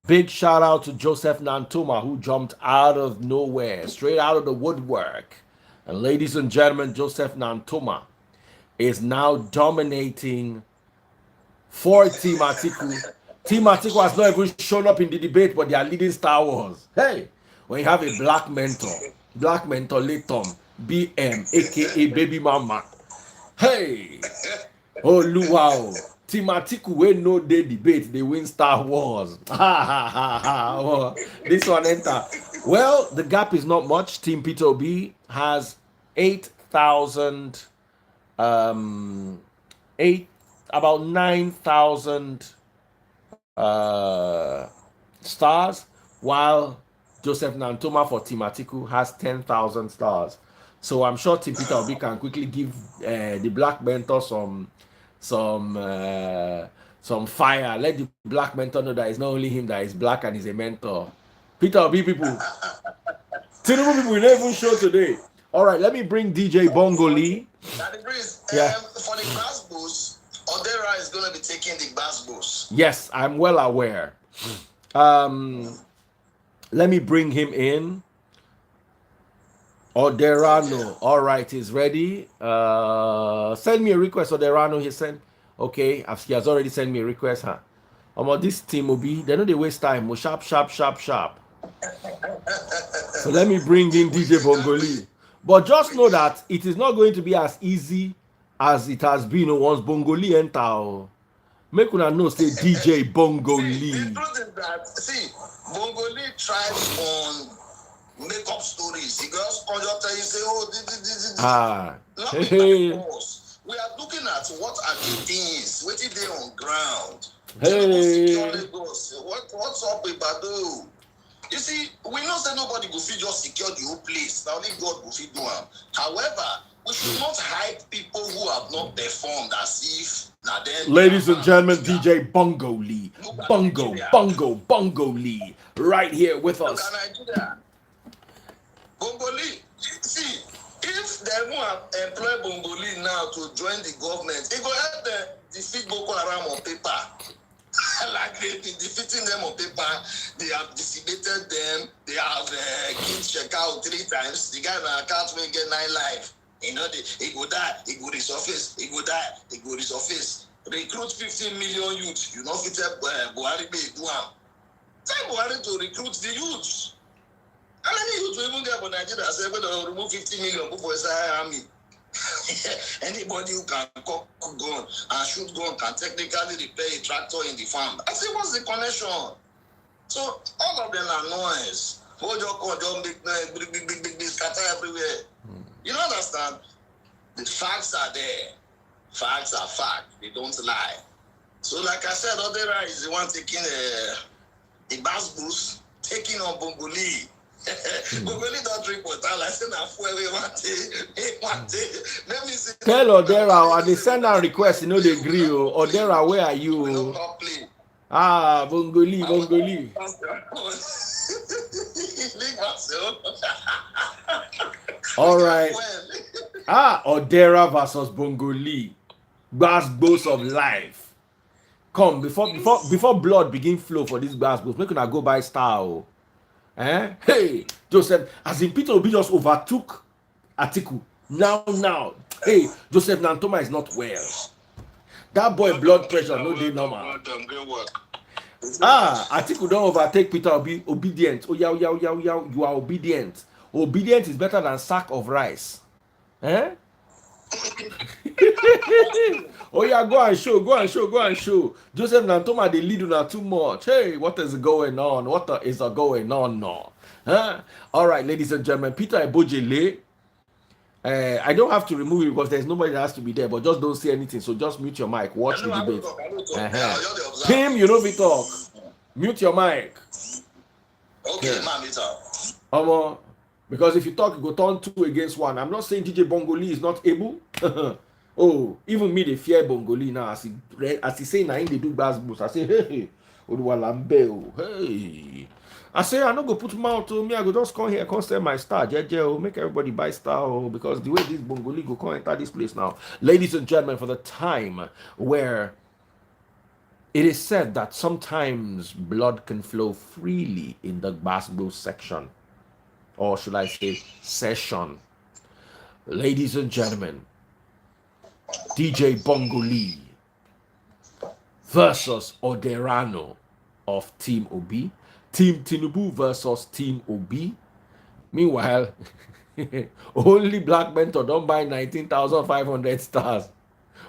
[SPEAKER 1] Big shout out to Joseph Nantuma, who jumped out of nowhere, straight out of the woodwork. And ladies and gentlemen, Joseph Nantuma is now dominating for Team Atiku. Team Atiku has not even shown up in the debate, but they are leading Star Wars. Hey, when you have a black mentor Latom, BM, aka Baby Mama. Hey, oh luau. Team Atiku wey no dey debate, they win Star Wars. Oh, this one enter. Well, the gap is not much. Team Peter Obi has 8,000, about 9,000 stars, while Joseph Nantuma for Team Atiku has 10,000 stars. So I'm sure Team Peter Obi can quickly give the black mentor some fire. Let the black mentor know that it's not only him that is black and is a mentor. Peter Obi people, Tinubu people will not even show today. All right, let me bring DJ Bongo Lee.
[SPEAKER 4] Yeah. For the bass boost, Odera is going to be taking the bass boost.
[SPEAKER 1] Yes, I'm well aware. Let me bring him in. Oderano, all right, he's ready. Send me a request, Oderano. He sent. Okay, he has already sent me a request. Huh? About this team will be. They know they waste time. Sharp. So let me bring in DJ Bongoli. But just know that it is not going to be as easy as it has been once Bongoli enter. Make una know say DJ Bongoli.
[SPEAKER 4] The truth is that Bongoli thrives on make up stories. He goes conjecture, you say, oh, this. We are looking at what are the things, what is there on ground. What's up with Badu? You see, we know that nobody will feel just secure the whole place. Now only God will feel do them. However, we should not hype people who have not performed as if now then.
[SPEAKER 1] Ladies and gentlemen, DJ Bongo Lee. Bongo Lee. Right here with us.
[SPEAKER 4] Bongoli, see, if they want to employ Bongoli now to join the government, it will help them defeat Boko Haram on paper. Like they've been defeating them on paper, they have decimated them, they have killed Shekau 3 times. The guy now can't make get 9 life. You know, he go die, he go resurface, he go die, he go resurface. Recruit 15 million youths. You know, if it's Buhari may do am. Tell Buhari to recruit the youths. How many youths will even get for Nigeria say we're going to remove 50 million people inside army? Anybody who can cock gun and shoot gun can technically repair a tractor in the farm. I say, what's the connection? So all of them are noise. Hold your gun, don't make noise, big, scatter everywhere. You don't understand? The facts are there. Facts are fact. They don't lie. So like I said, Odera is the one taking the bass boost, taking on Bongoli. Bongoli don't drink water. I said, let me see.
[SPEAKER 1] Tell Odera, and they send out requests, you know they agree. Odera, where are you? Bongoli. All right. Odera versus Bongoli. Gbasgbos of life. Come before blood begin flow for this Gbasgbos. Make una go buy star. Oh. Hey, Joseph, as in Peter Obi just overtook Atiku. Now. Hey, Joseph Nantoma is not well. That boy blood pressure no dey normal. Atiku don't overtake Peter Obi. Obedient. Oh yeah. You are obedient. Obedient is better than sack of rice. Oh yeah, go and show. Joseph Nantoma, they lead una too much. Hey, what is going on? What is going on now? All right, ladies and gentlemen, Peter Ebojele. I don't have to remove it because there's nobody that has to be there, but just don't say anything. So just mute your mic. Watch the debate. Tim, you know we talk. Mute your mic.
[SPEAKER 4] Okay, man,
[SPEAKER 1] because if you talk, you go turn 2 against 1. I'm not saying DJ Bongoli is not able. Oh, even me, they fear Bongoli now. As he say, now they do Gbasgbos. I say, hey, hey. I say, I not go put mouth to me. I go just come here, come sell my star. JJ, make everybody buy star. Because the way this Bongoli go come enter this place now. Ladies and gentlemen, for the time where it is said that sometimes blood can flow freely in the Gbasgbos section. Or should I say session. Ladies and gentlemen, DJ Bongoli versus Oderano of Team Obi. Team Tinubu versus Team Obi. Meanwhile, only Black Mentor don't buy 19,500 stars.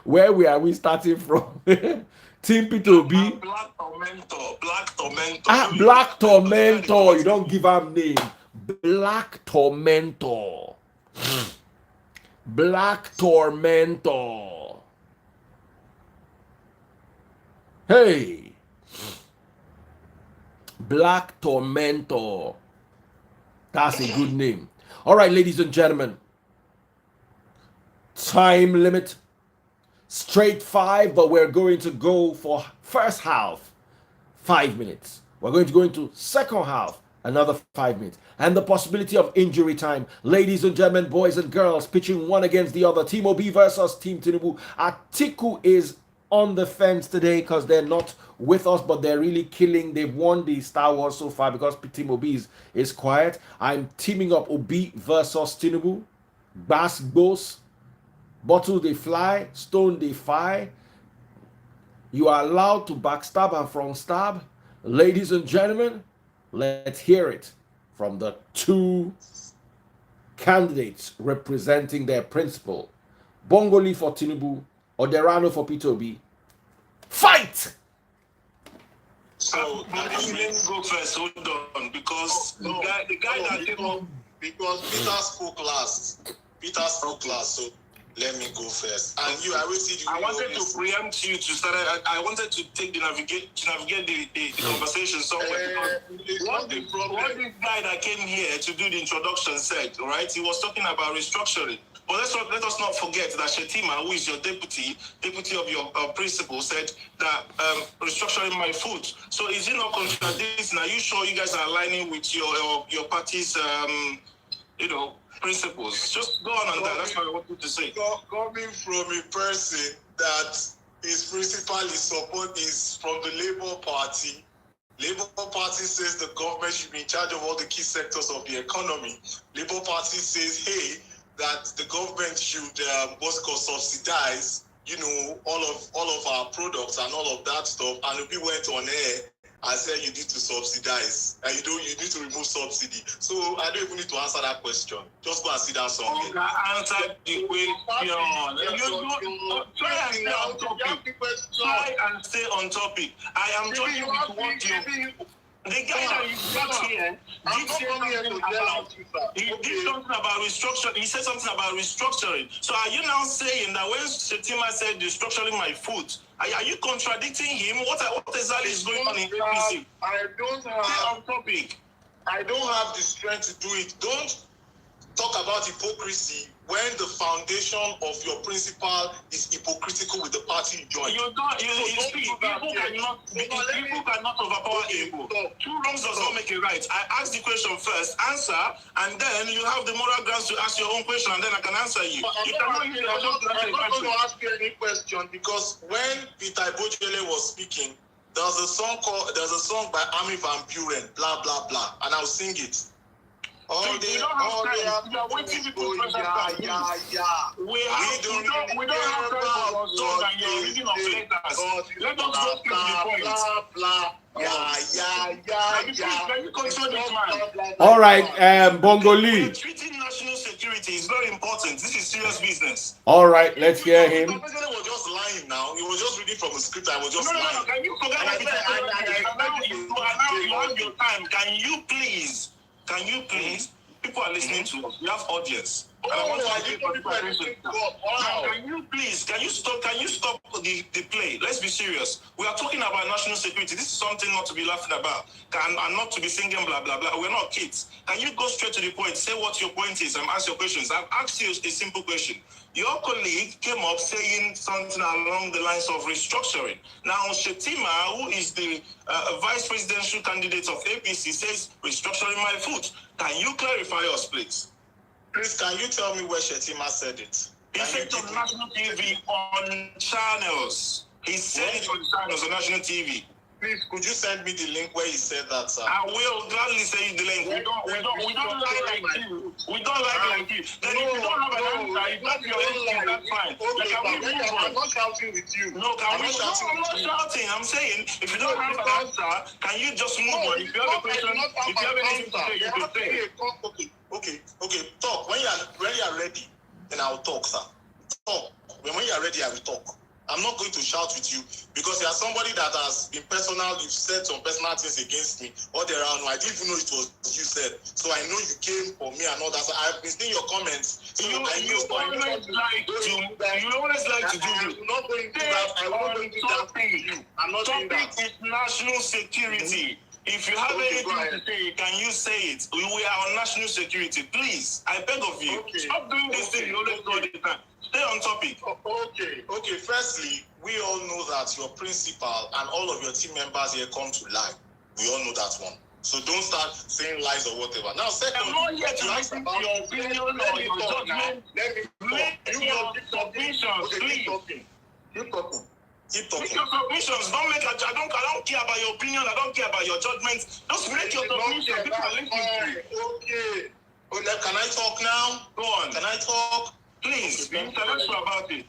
[SPEAKER 1] Where are we starting from? Team Peter Obi.
[SPEAKER 4] Black Tormentor.
[SPEAKER 1] Black Tormentor. You don't give him name. Black Tormentor. Black Tormentor. Hey. Black Tormentor. That's a good name. All right, ladies and gentlemen. Time limit. Straight 5, but we're going to go for first half 5 minutes. We're going to go into second half another 5 minutes, and the possibility of injury time. Ladies and gentlemen, boys and girls, pitching one against the other. Team Obi versus Team Tinubu. Atiku is on the fence today because they're not with us, but they're really killing. They've won the Star Wars so far because Team Obi is quiet. I'm teaming up Obi versus Tinubu. Gbasgbos. Bottle they fly, stone they fly. You are allowed to backstab and front stab. Ladies and gentlemen, let's hear it from the 2 candidates representing their principal. Bongoli for Tinubu, Oderano for Peter Obi. Fight!
[SPEAKER 4] So let me go first. Hold on, because the guy that came up, because Peter spoke last. So let me go first. And you, I wanted to preempt you to start. I wanted to take navigate the conversation somewhere. What this guy that came here to do the introduction said, right? He was talking about restructuring. But let us not forget that Shetima, who is your deputy of your principal, said that restructuring my foot. So is it not contradicting? Are you sure you guys are aligning with your party's principles? Just go on that. That's what I wanted to say. Coming from a person that his principal is from the Labour Party. Labour Party says the government should be in charge of all the key sectors of the economy. Labour Party says, hey, that the government should subsidize, all of our products and all of that stuff. And we went on air and said you need to subsidize and you need to remove subsidy. So I don't even need to answer that question. Just go and sit down somewhere. Answer the question. Try and stay on topic. I am talking with what you. The guy that you got here did something about restructuring. He said something about restructuring. So are you now saying that when Shetima said restructuring my foot, are you contradicting him? What exactly is going on in APC? I don't have the strength to do it. Don't talk about hypocrisy when the foundation of your principal is hypocritical with the party you join.
[SPEAKER 2] You don't. You see, people cannot overpower ego. Two wrongs does not make a right. I asked the question first, answer, and then you have the moral grounds to ask your own question, and then I can answer you.
[SPEAKER 4] I'm not going to ask you any question because when Peter Ibojele was speaking, there's a song by Armin van Buren, blah blah blah, and I'll sing it. All day,
[SPEAKER 2] we are waiting people to we don't have time for your song and your reading of letters. Let us go straight to the point.
[SPEAKER 4] Blah blah.
[SPEAKER 2] Can you control this man?
[SPEAKER 1] All right, Bongoli.
[SPEAKER 2] Treating national security is very important. This is serious business.
[SPEAKER 1] All right, let's hear him.
[SPEAKER 4] The president was just lying now. He was just reading from a script. I was just
[SPEAKER 2] No.
[SPEAKER 4] lying.
[SPEAKER 2] Can you forget that? Now you have your time. Can you please? People are listening to us. We have audience. Can you please? Can you stop the play? Let's be serious. We are talking about national security. This is something not to be laughing about. And not to be singing blah blah blah. We're not kids. Can you go straight to the point? Say what your point is and ask your questions. I've asked you a simple question. Your colleague came up saying something along the lines of restructuring. Now, Shetima, who is the vice presidential candidate of APC, says restructuring my foot. Can you clarify us, please?
[SPEAKER 4] Please, can you tell me where Shetima said it?
[SPEAKER 2] He said it on national TV on channels. He said it on channels on national TV.
[SPEAKER 4] Please, could you send me the link where he said that, sir?
[SPEAKER 2] I will gladly send you the link. We don't like you. We don't like you. Then if you don't have an answer, if that's your issue, that's fine.
[SPEAKER 4] Okay, I'm not shouting with you.
[SPEAKER 2] No, I'm not shouting. I'm saying, if you don't have an answer, can you just move on? If you have a question, if you have anything to say, you can say.
[SPEAKER 4] Okay. Talk. When you are ready, then I'll talk, sir. Talk. When you are ready, I will talk. I'm not going to shout with you because you are somebody that has been personal. You've said some personal things against me all the around. I didn't even know it was you said. So I know you came for me and all that. So I've been seeing your comments. So
[SPEAKER 2] you always like to do this.
[SPEAKER 4] I'm not going to do that. I won't going to do that to you. I'm not doing that.
[SPEAKER 2] Topic is national security. If you have anything to say, can you say it? We are on national security. Please, I beg of you. Stop doing this thing you always do all the time. Stay on topic.
[SPEAKER 4] Okay. Firstly, we all know that your principal and all of your team members here come to lie. We all know that one. So don't start saying lies or whatever. Now, secondly,
[SPEAKER 2] I'm not here to listen to your opinion or your judgment. Make your submissions, please.
[SPEAKER 4] Keep talking.
[SPEAKER 2] Make your submissions. I don't care about your opinion. I don't care about your judgment. Just make your submissions. People are listening to you.
[SPEAKER 4] Okay. Can I talk now?
[SPEAKER 2] Go on.
[SPEAKER 4] Can I talk?
[SPEAKER 2] Please, be intellectual about it.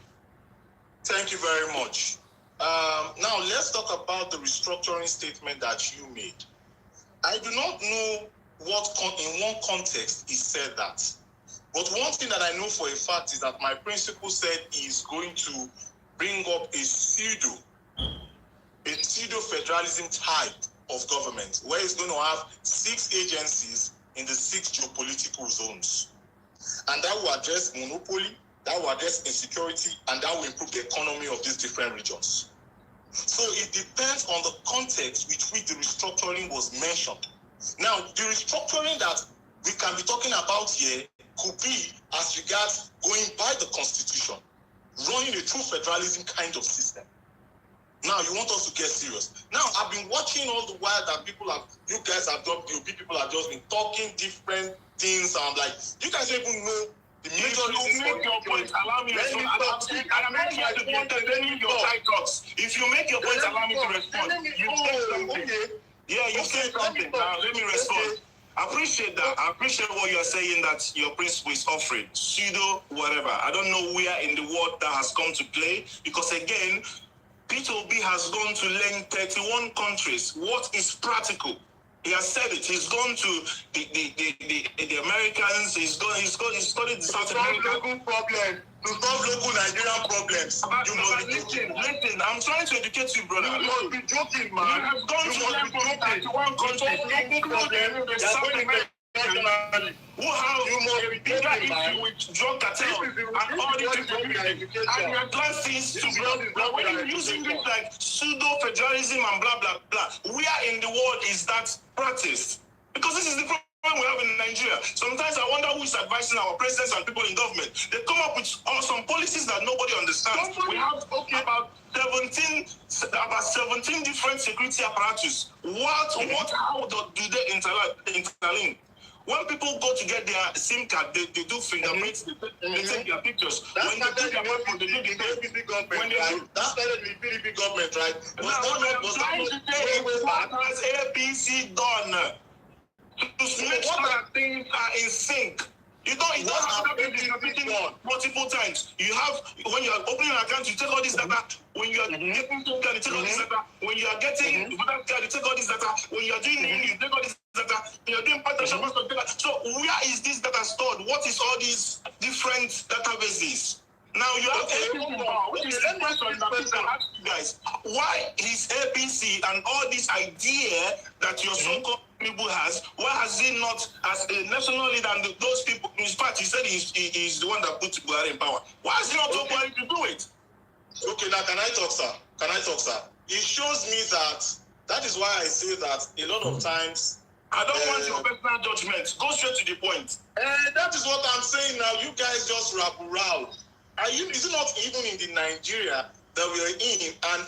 [SPEAKER 4] Thank you very much. Now, let's talk about the restructuring statement that you made. I do not know in what context he said that. But one thing that I know for a fact is that my principal said he is going to bring up a pseudo federalism type of government where it's going to have 6 agencies in the 6 geopolitical zones. And that will address monopoly, that will address insecurity, and that will improve the economy of these different regions. So it depends on the context with which the restructuring was mentioned. Now, the restructuring that we can be talking about here could be as regards going by the Constitution, running a true federalism kind of system. Now, you want us to get serious. Now, I've been watching all the while that you guys have dropped the people have just been talking different things. I'm like, you guys don't even know the major reasons.
[SPEAKER 2] Make your point, allow me to respond. I am not here to be entertaining your side talks. If you make your point, allow me to respond. You said something. Yeah, you said something. Now, let me respond. I appreciate that. I appreciate what you're saying that your principal is offering. Pseudo, whatever. I don't know where in the world that has come to play. Because again, Peter Obi has gone to learn 31 countries. What is practical? He has said it. He's gone to the Americans. He's studied the South American
[SPEAKER 4] problems. To solve local Nigerian problems.
[SPEAKER 2] Listen, I'm trying to educate you, brother.
[SPEAKER 4] You must be joking, man.
[SPEAKER 2] You have gone to learn from 31 countries, including the South American. Who have a bigger issue with drug cartel and all these people, and your class is to be when you're using this like pseudo federalism and blah blah blah. Where in the world is that practiced? Because this is the problem. we have in Nigeria. Sometimes I wonder who is advising our presidents and people in government. They come up with some policies that nobody understands. We have about 17 different security apparatus. How do they interlink? When people go to get their SIM card, they do fingerprints, they take their pictures.
[SPEAKER 4] That's not the PDP government, right? That's not the PDP government, right?
[SPEAKER 2] What has APC done to make sure that things are in sync? You don't have to be repeating multiple times. You have, when you're opening an account, you take all this data. When you're getting to you take all this data. When you are getting you take all this data. When you're doing you take all this data. When you're doing partnership, so where is this data stored? What is all these different databases? Now you have which is the question that people ask you guys. Why is APC and all this idea that your so-called people has, why has he not, as a national leader and those people, in fact, he said he's the one that put Buhari in power. Why has he not told Buhari to do it?
[SPEAKER 4] Okay, now can I talk, sir? It shows me that is why I say that a lot of times.
[SPEAKER 2] I don't want your personal judgment. Go straight to the point.
[SPEAKER 4] That is what I'm saying now. You guys just rap around. Is it not even in the Nigeria that we are in? And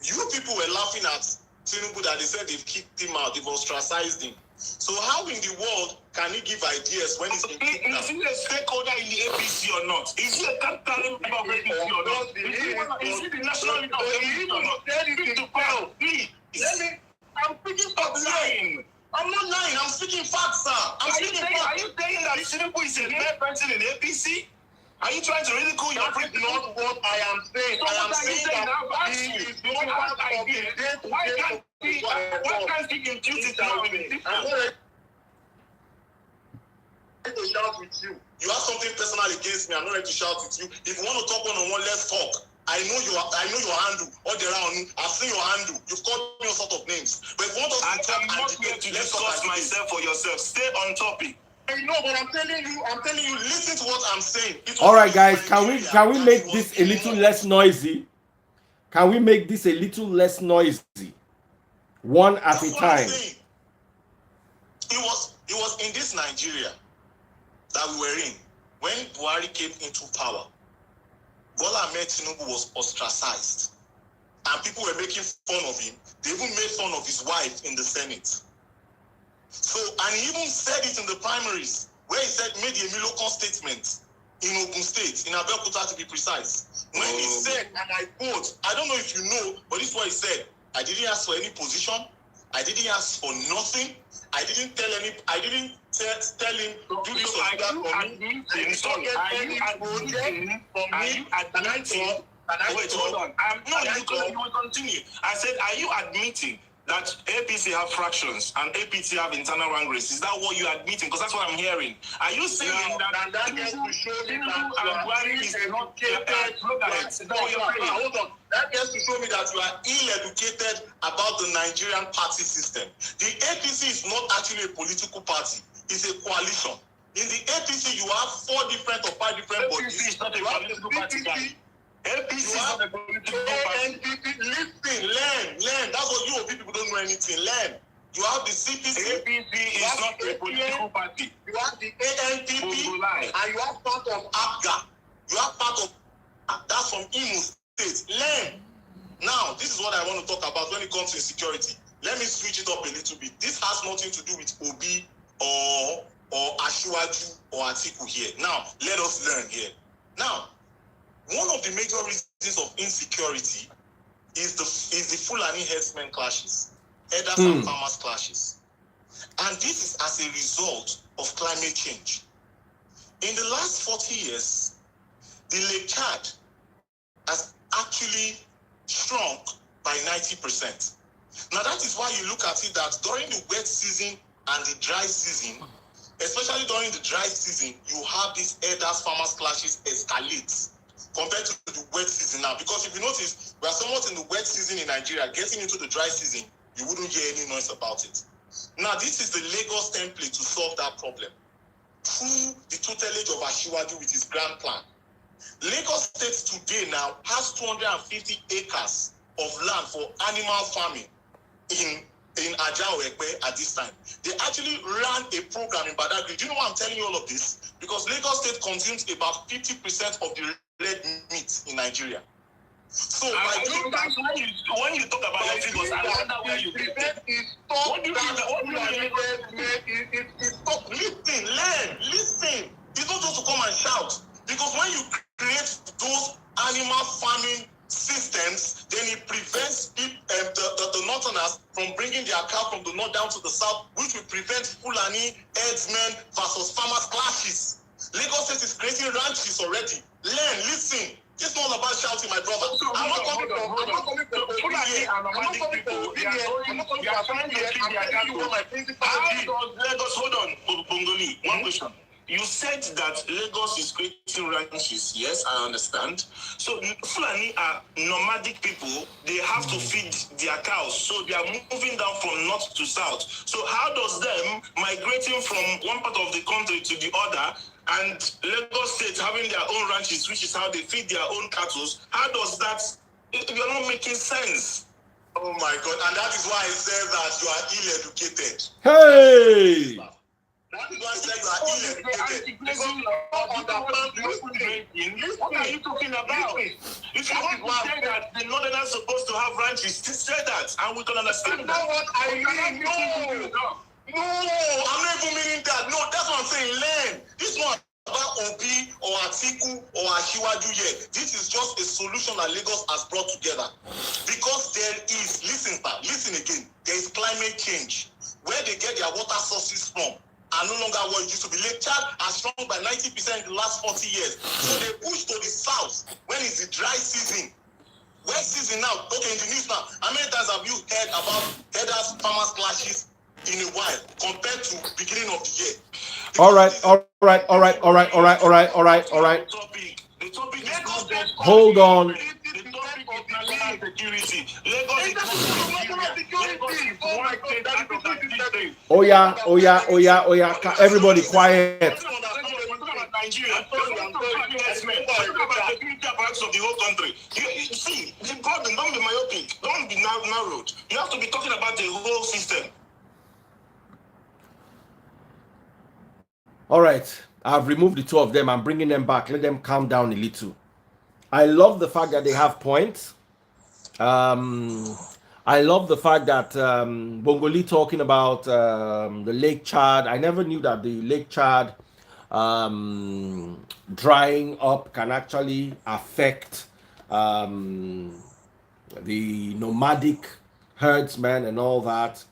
[SPEAKER 4] you people were laughing at Tinubu that they said they've kicked him out, they've ostracized him. So how in the world can he give ideas when he's been kicked out?
[SPEAKER 2] Is he a stakeholder in the APC or not? Is he a capital member of APC or not? Is he the national leader of APC or not? Please.
[SPEAKER 4] I'm speaking facts, lying. I'm not lying. I'm speaking facts, sir.
[SPEAKER 2] Are you saying that Tinubu is a bad person in APC? Are you trying to ridicule your
[SPEAKER 4] That is not what I am saying.
[SPEAKER 2] So
[SPEAKER 4] I am saying that
[SPEAKER 2] he is the one idea. Why can't he impute it now in the
[SPEAKER 4] I'm not ready to shout with you. You have something personal against me. I'm not ready to shout with you. If you want to talk one-on-one, let's talk. I know your handle. All the round. I've seen your handle. You've called me all sorts of names. But if you want us to talk,
[SPEAKER 2] I'm not here to discuss myself for yourself. Stay on topic.
[SPEAKER 4] I know, but I'm telling you, listen to what I'm saying.
[SPEAKER 1] All right, guys, can we make this a little less noisy? Can we make this a little less noisy? One at a time.
[SPEAKER 4] It was in this Nigeria that we were in when Buhari came into power. Bola Ahmed Tinubu was ostracized, and people were making fun of him. They even made fun of his wife in the Senate. So, and he even said it in the primaries, where he made a Milocon statement in Ogun State, in Abeokuta to be precise. When he said, and I quote, I don't know if you know, but this is what he said: I didn't ask for any position, I didn't ask for nothing, I didn't tell him, do this or that for me.
[SPEAKER 2] Wait, hold on. You will continue. I said, are you admitting that APC have fractions and APC have internal rank race? Is that what you're admitting? Because that's what I'm hearing. Are you saying that
[SPEAKER 4] gets to show me that
[SPEAKER 2] Buhari is not
[SPEAKER 4] hold on. That gets to show me that you are ill-educated about the Nigerian party system. The APC is not actually a political party. It's a coalition. In the APC, you have 4 different or 5 different bodies.
[SPEAKER 2] APC is not a political party. APC is not a political party.
[SPEAKER 4] Listen, learn. That's what you people don't know anything. Learn. You have the CPC.
[SPEAKER 2] APC is not a political party.
[SPEAKER 4] You have the ANPP, and you have part of APGA. You have part of that's from Imo State. Learn. Now, this is what I want to talk about when it comes to security. Let me switch it up a little bit. This has nothing to do with Obi or Asiwaju or Atiku here. Now, let us learn here. Now, one of the major reasons of insecurity is the Fulani herdsmen clashes, herders and farmers clashes. And this is as a result of climate change. In the last 40 years, the Lake Chad has actually shrunk by 90%. Now that is why you look at it that during the wet season and the dry season, especially during the dry season, you have these herders farmers clashes escalate compared to the wet season now. Because if you notice, we are somewhat in the wet season in Nigeria. Getting into the dry season, you wouldn't hear any noise about it. Now, this is the Lagos template to solve that problem through the tutelage of Asiwaju with his grand plan. Lagos State today now has 250 acres of land for animal farming in in Ajao Ekpe at this time. They actually ran a program in Badagry. Do you know why I'm telling you all of this? Because Lagos State consumes about 50% of the red meat in Nigeria. So by doing that, when you talk about your figures, I wonder where you get it. What do you mean? Listen, learn, listen. It's not just to come and shout. Because when you create those animal farming systems, then it prevents the northerners from bringing their cow from the north down to the south, which will prevent Fulani herdsmen versus farmers clashes. Lagos State is creating ranches already. Learn, listen. It's not about shouting, my brother. I'm not coming from Fulani and nomadic people. They are trying to feed their cattle. How does Lagos, hold on, Bongoli, one question. You said that Lagos is creating ranches. Yes, I understand. So Fulani are nomadic people. They have to feed their cows. So they are moving down from north to south. So how does them migrating from one part of the country to the other, and Lagos State having their own ranches, which is how they feed their own cattle, how does that, you're not making sense. Oh my God. And that is why I said that you are ill-educated.
[SPEAKER 1] Hey!
[SPEAKER 4] That is why I said you are ill-educated. What are you talking about? If you want to say that the northerners are supposed to have ranches, just say that, and we can understand that. That's what I mean. No, I'm not even meaning that. No, that's what I'm saying. Learn. This one about Obi or Atiku or Ashiwaju yet. This is just a solution that Lagos has brought together. Because there is, listen again, there is climate change. Where they get their water sources from are no longer what it used to be. Lake Chad has shrunk by 90% in the last 40 years. So they push to the south when it's the dry season. Wet season now, okay, in the news now, how many times have you heard about herders, farmers clashes in a while compared to beginning of the year?
[SPEAKER 1] All right.
[SPEAKER 4] The topic is not just
[SPEAKER 1] hold on.
[SPEAKER 4] The topic of national security. Lagos is one state out of 36 states.
[SPEAKER 1] Oh yeah. Everybody quiet.
[SPEAKER 4] Nigeria, of the whole country. You see, the problem, don't be myopic, don't be narrowed. You have to be talking about the whole system.
[SPEAKER 1] All right, I've removed the two of them. I'm bringing them back. Let them calm down a little. I love the fact that they have points. I love the fact that Bongoli talking about the Lake Chad. I never knew that the Lake Chad drying up can actually affect the nomadic herdsmen and all that.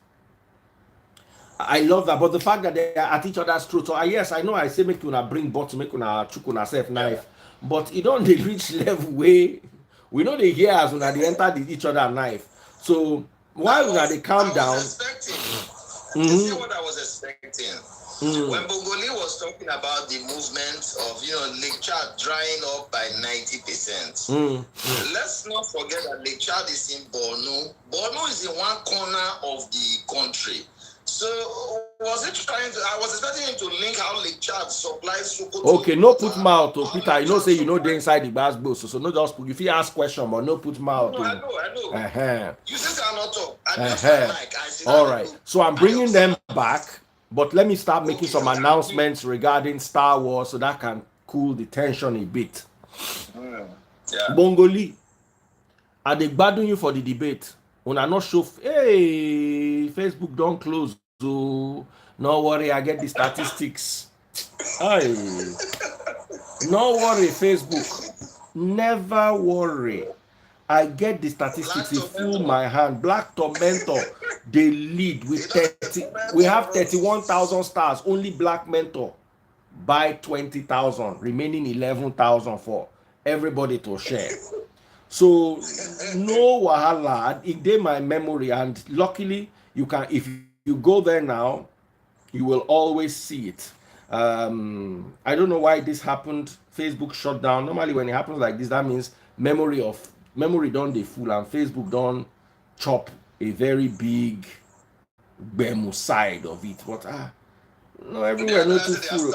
[SPEAKER 1] I love that, but the fact that they are at each other's throat. So yes, I know I say make una bring bottle, make una chook una self knife, but it don't they reach level way we know they hear as when they enter each other knife. So why would they calm down?
[SPEAKER 4] You see what I was expecting. When Bongoli was talking about the movement of Lake Chad drying up by 90%, let's not forget that Lake Chad is in Borno. Borno is in one corner of the country. So was it trying to? I was expecting him to link how Lake Chad supplies Sokoto.
[SPEAKER 1] Okay, no put mouth to Peter. You know say they inside the bass boat. So no just put. If you ask question, but no put mouth.
[SPEAKER 4] No, I know. You say I'm not talk.
[SPEAKER 1] All right. So I'm bringing them back, but let me start making some announcements regarding Star Wars so that can cool the tension a bit. Bongoli, are they battling you for the debate? When I not show, hey, Facebook don't close. So no worry, I get the statistics. Hey, no worry, Facebook. Never worry. I get the statistics. It full my hand. Black Tormentor, they lead with 30. We have 31,000 stars. Only Black Mentor buy 20,000. Remaining 11,000 for everybody to share. So no wahala. It did my memory, and luckily you can. If you go there now, you will always see it. I don't know why this happened. Facebook shut down. Normally, when it happens like this, that means memory done the full, and Facebook done chop a very big bemu side of it. But no, everywhere no too full.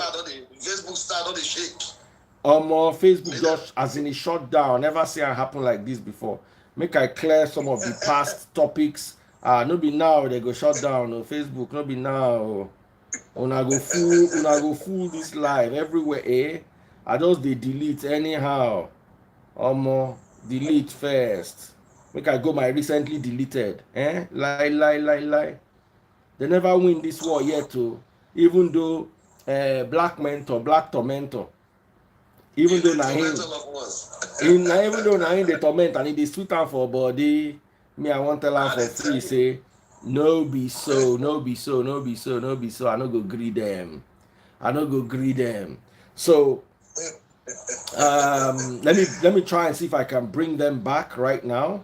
[SPEAKER 4] Facebook started the shake.
[SPEAKER 1] Facebook just as in a shut down. Never see it happen like this before. Make I clear some of the past topics No be now they go shut down. No Facebook, no be now. Una go fool this live everywhere, eh? I just they delete anyhow. Omo, delete first. Make I go my recently deleted. Eh? Lie. They never win this war yet, too. Even though Black Tormentor, even though na him, even though na him the torment and he dey sweet am for body, me I wan tell am for free say, no be so. I no go gree them. So let me try and see if I can bring them back right now.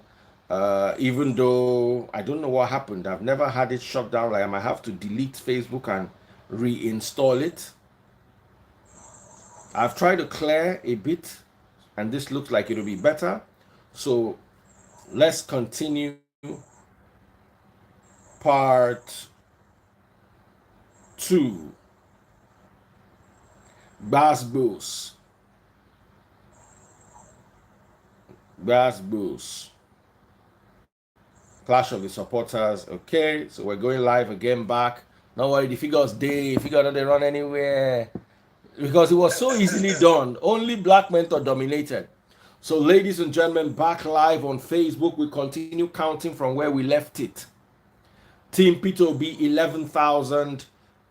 [SPEAKER 1] Even though I don't know what happened, I've never had it shut down. Like I might have to delete Facebook and reinstall it. I've tried to clear a bit, and this looks like it'll be better. So let's continue part 2. Bass Bulls. Clash of the supporters. Okay, so we're going live again back. Don't worry, the figures don't run anywhere. Because it was so easily done. Only Black Mentor dominated. So ladies and gentlemen, back live on Facebook. We continue counting from where we left it. Team Peter B 11,000.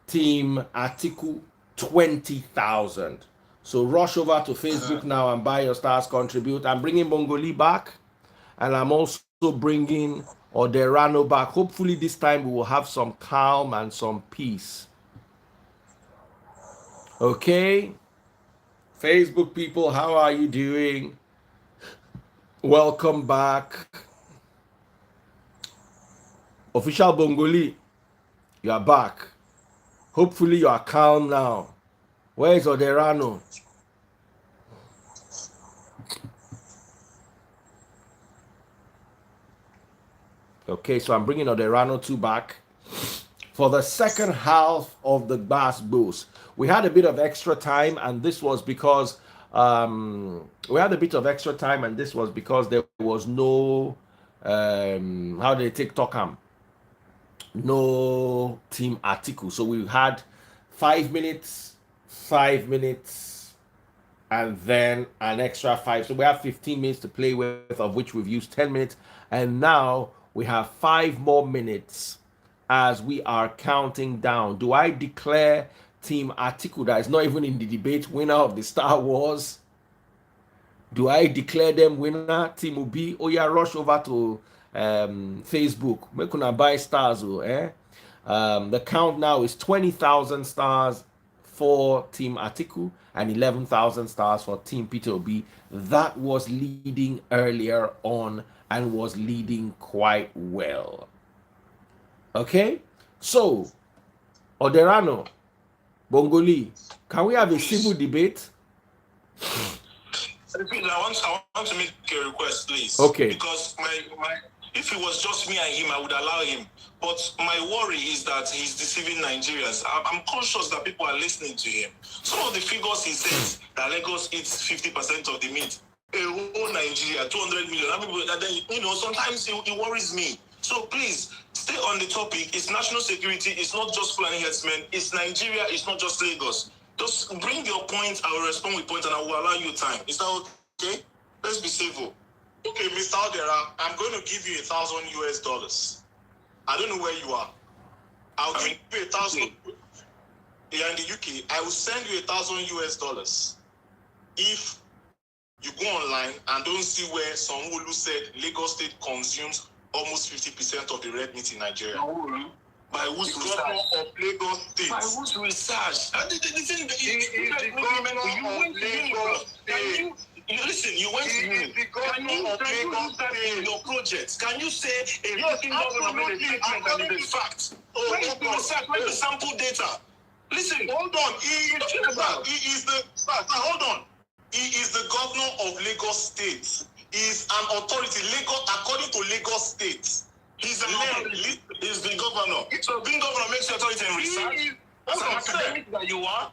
[SPEAKER 1] Team Atiku 20,000. So rush over to Facebook now and buy your stars contribute. I'm bringing Bongoli back. And I'm also bringing Oderano back. Hopefully this time we will have some calm and some peace. Okay, Facebook people, how are you doing? Welcome back. Official Bongoli, you are back. Hopefully you are calm now. Where is Oderano? Okay, so I'm bringing Oderano 2 back for the second half of the Bass Bulls. We had a bit of extra time, and this was because there was no how did they take Tockham? No team article. So we had 5 minutes, and then an extra 5. So we have 15 minutes to play with, of which we've used 10 minutes, and now we have 5 more minutes as we are counting down. Do I declare Team Atiku, that is not even in the debate, winner of the Star Wars? Do I declare them winner? Team Ubi, oh yeah, rush over to Facebook. Make una buy stars, the count now is 20,000 stars for Team Atiku and 11,000 stars for Team Peter Obi. That was leading earlier on and was leading quite well. Okay, so Oderano, Bongoli, can we have a civil debate?
[SPEAKER 5] I want to make a request, please.
[SPEAKER 1] Okay.
[SPEAKER 5] Because if it was just me and him, I would allow him. But my worry is that he's deceiving Nigerians. I'm conscious that people are listening to him. Some of the figures he says that Lagos eats 50% of the meat. A whole Nigeria, 200 million. And then, sometimes it worries me. So please, stay on the topic. It's national security. It's not just planning headsmen. It's Nigeria. It's not just Lagos. Just bring your point. I will respond with points and I will allow you time. Is that okay? Let's be civil.
[SPEAKER 6] Okay, Mr. Odera, I'm going to give you $1,000. I don't know where you are. I'll give you 1,000. You're in the UK. I will send you $1,000 if you go online and don't see where Sanwo-Olu said Lagos State consumes almost 50% of the red meat in Nigeria. By whose research? Of Lagos State.
[SPEAKER 5] By whose research? The thing
[SPEAKER 6] the governor of Lagos State.
[SPEAKER 5] Listen, you went to uni. Can you use that in your project? Can you say a fucking governor made a statement and it's a fact? Where is the research? Where is the sample data? Listen,
[SPEAKER 6] hold on. Hold on. He is the governor of Lagos State. He is an authority. According to Lagos State.
[SPEAKER 5] He's the governor. So being governor makes you authority in research. That's an academic that you are.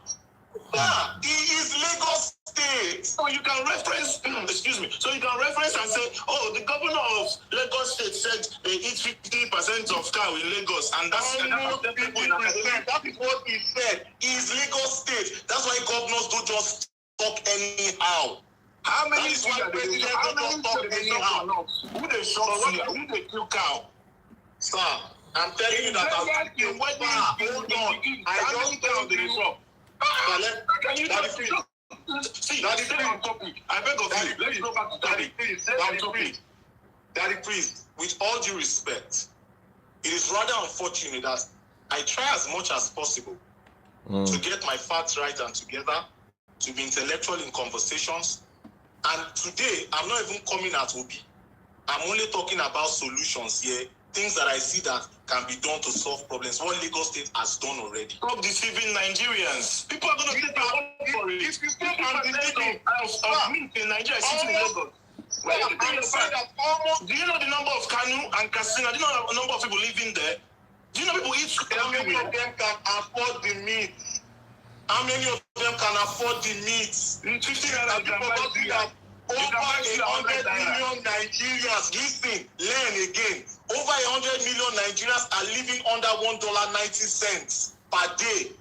[SPEAKER 6] Yeah, he is Lagos State.
[SPEAKER 5] So you can reference, excuse me, so you can reference and say, oh, the governor of Lagos State said said they eat 50% of cow in Lagos, and that's
[SPEAKER 6] almost 50%. That is what he said. He's Lagos State. That's why governors don't just talk anyhow.
[SPEAKER 5] How many
[SPEAKER 6] That is why presidents don't just talk anyhow.
[SPEAKER 5] Who they shot here? Who they kill cow?
[SPEAKER 6] Sir, I'm telling you that hold on. I just told you.
[SPEAKER 5] See, that is on topic. I beg of you. Let's go back to topic.
[SPEAKER 6] Daddy, please, with all due respect, it is rather unfortunate that I try as much as possible to get my facts right and together, to be intellectual in conversations. And today, I'm not even coming at Obi. I'm only talking about solutions here, things that I see that can be done to solve problems. What Lagos State has done already.
[SPEAKER 5] Stop deceiving Nigerians. People are going to take their word for it. If you stop of meat in Nigeria, sitting in Lagos. Do you know the number of Kanu and Katsina? Do you know the number of people living there? Do you know people eat
[SPEAKER 6] How many of them can afford the meat? How many of them can afford the meat?
[SPEAKER 5] 50 naira.
[SPEAKER 6] Over 100 million Nigerians, listen, learn again. Over 100 million Nigerians are living under $1.90 per day.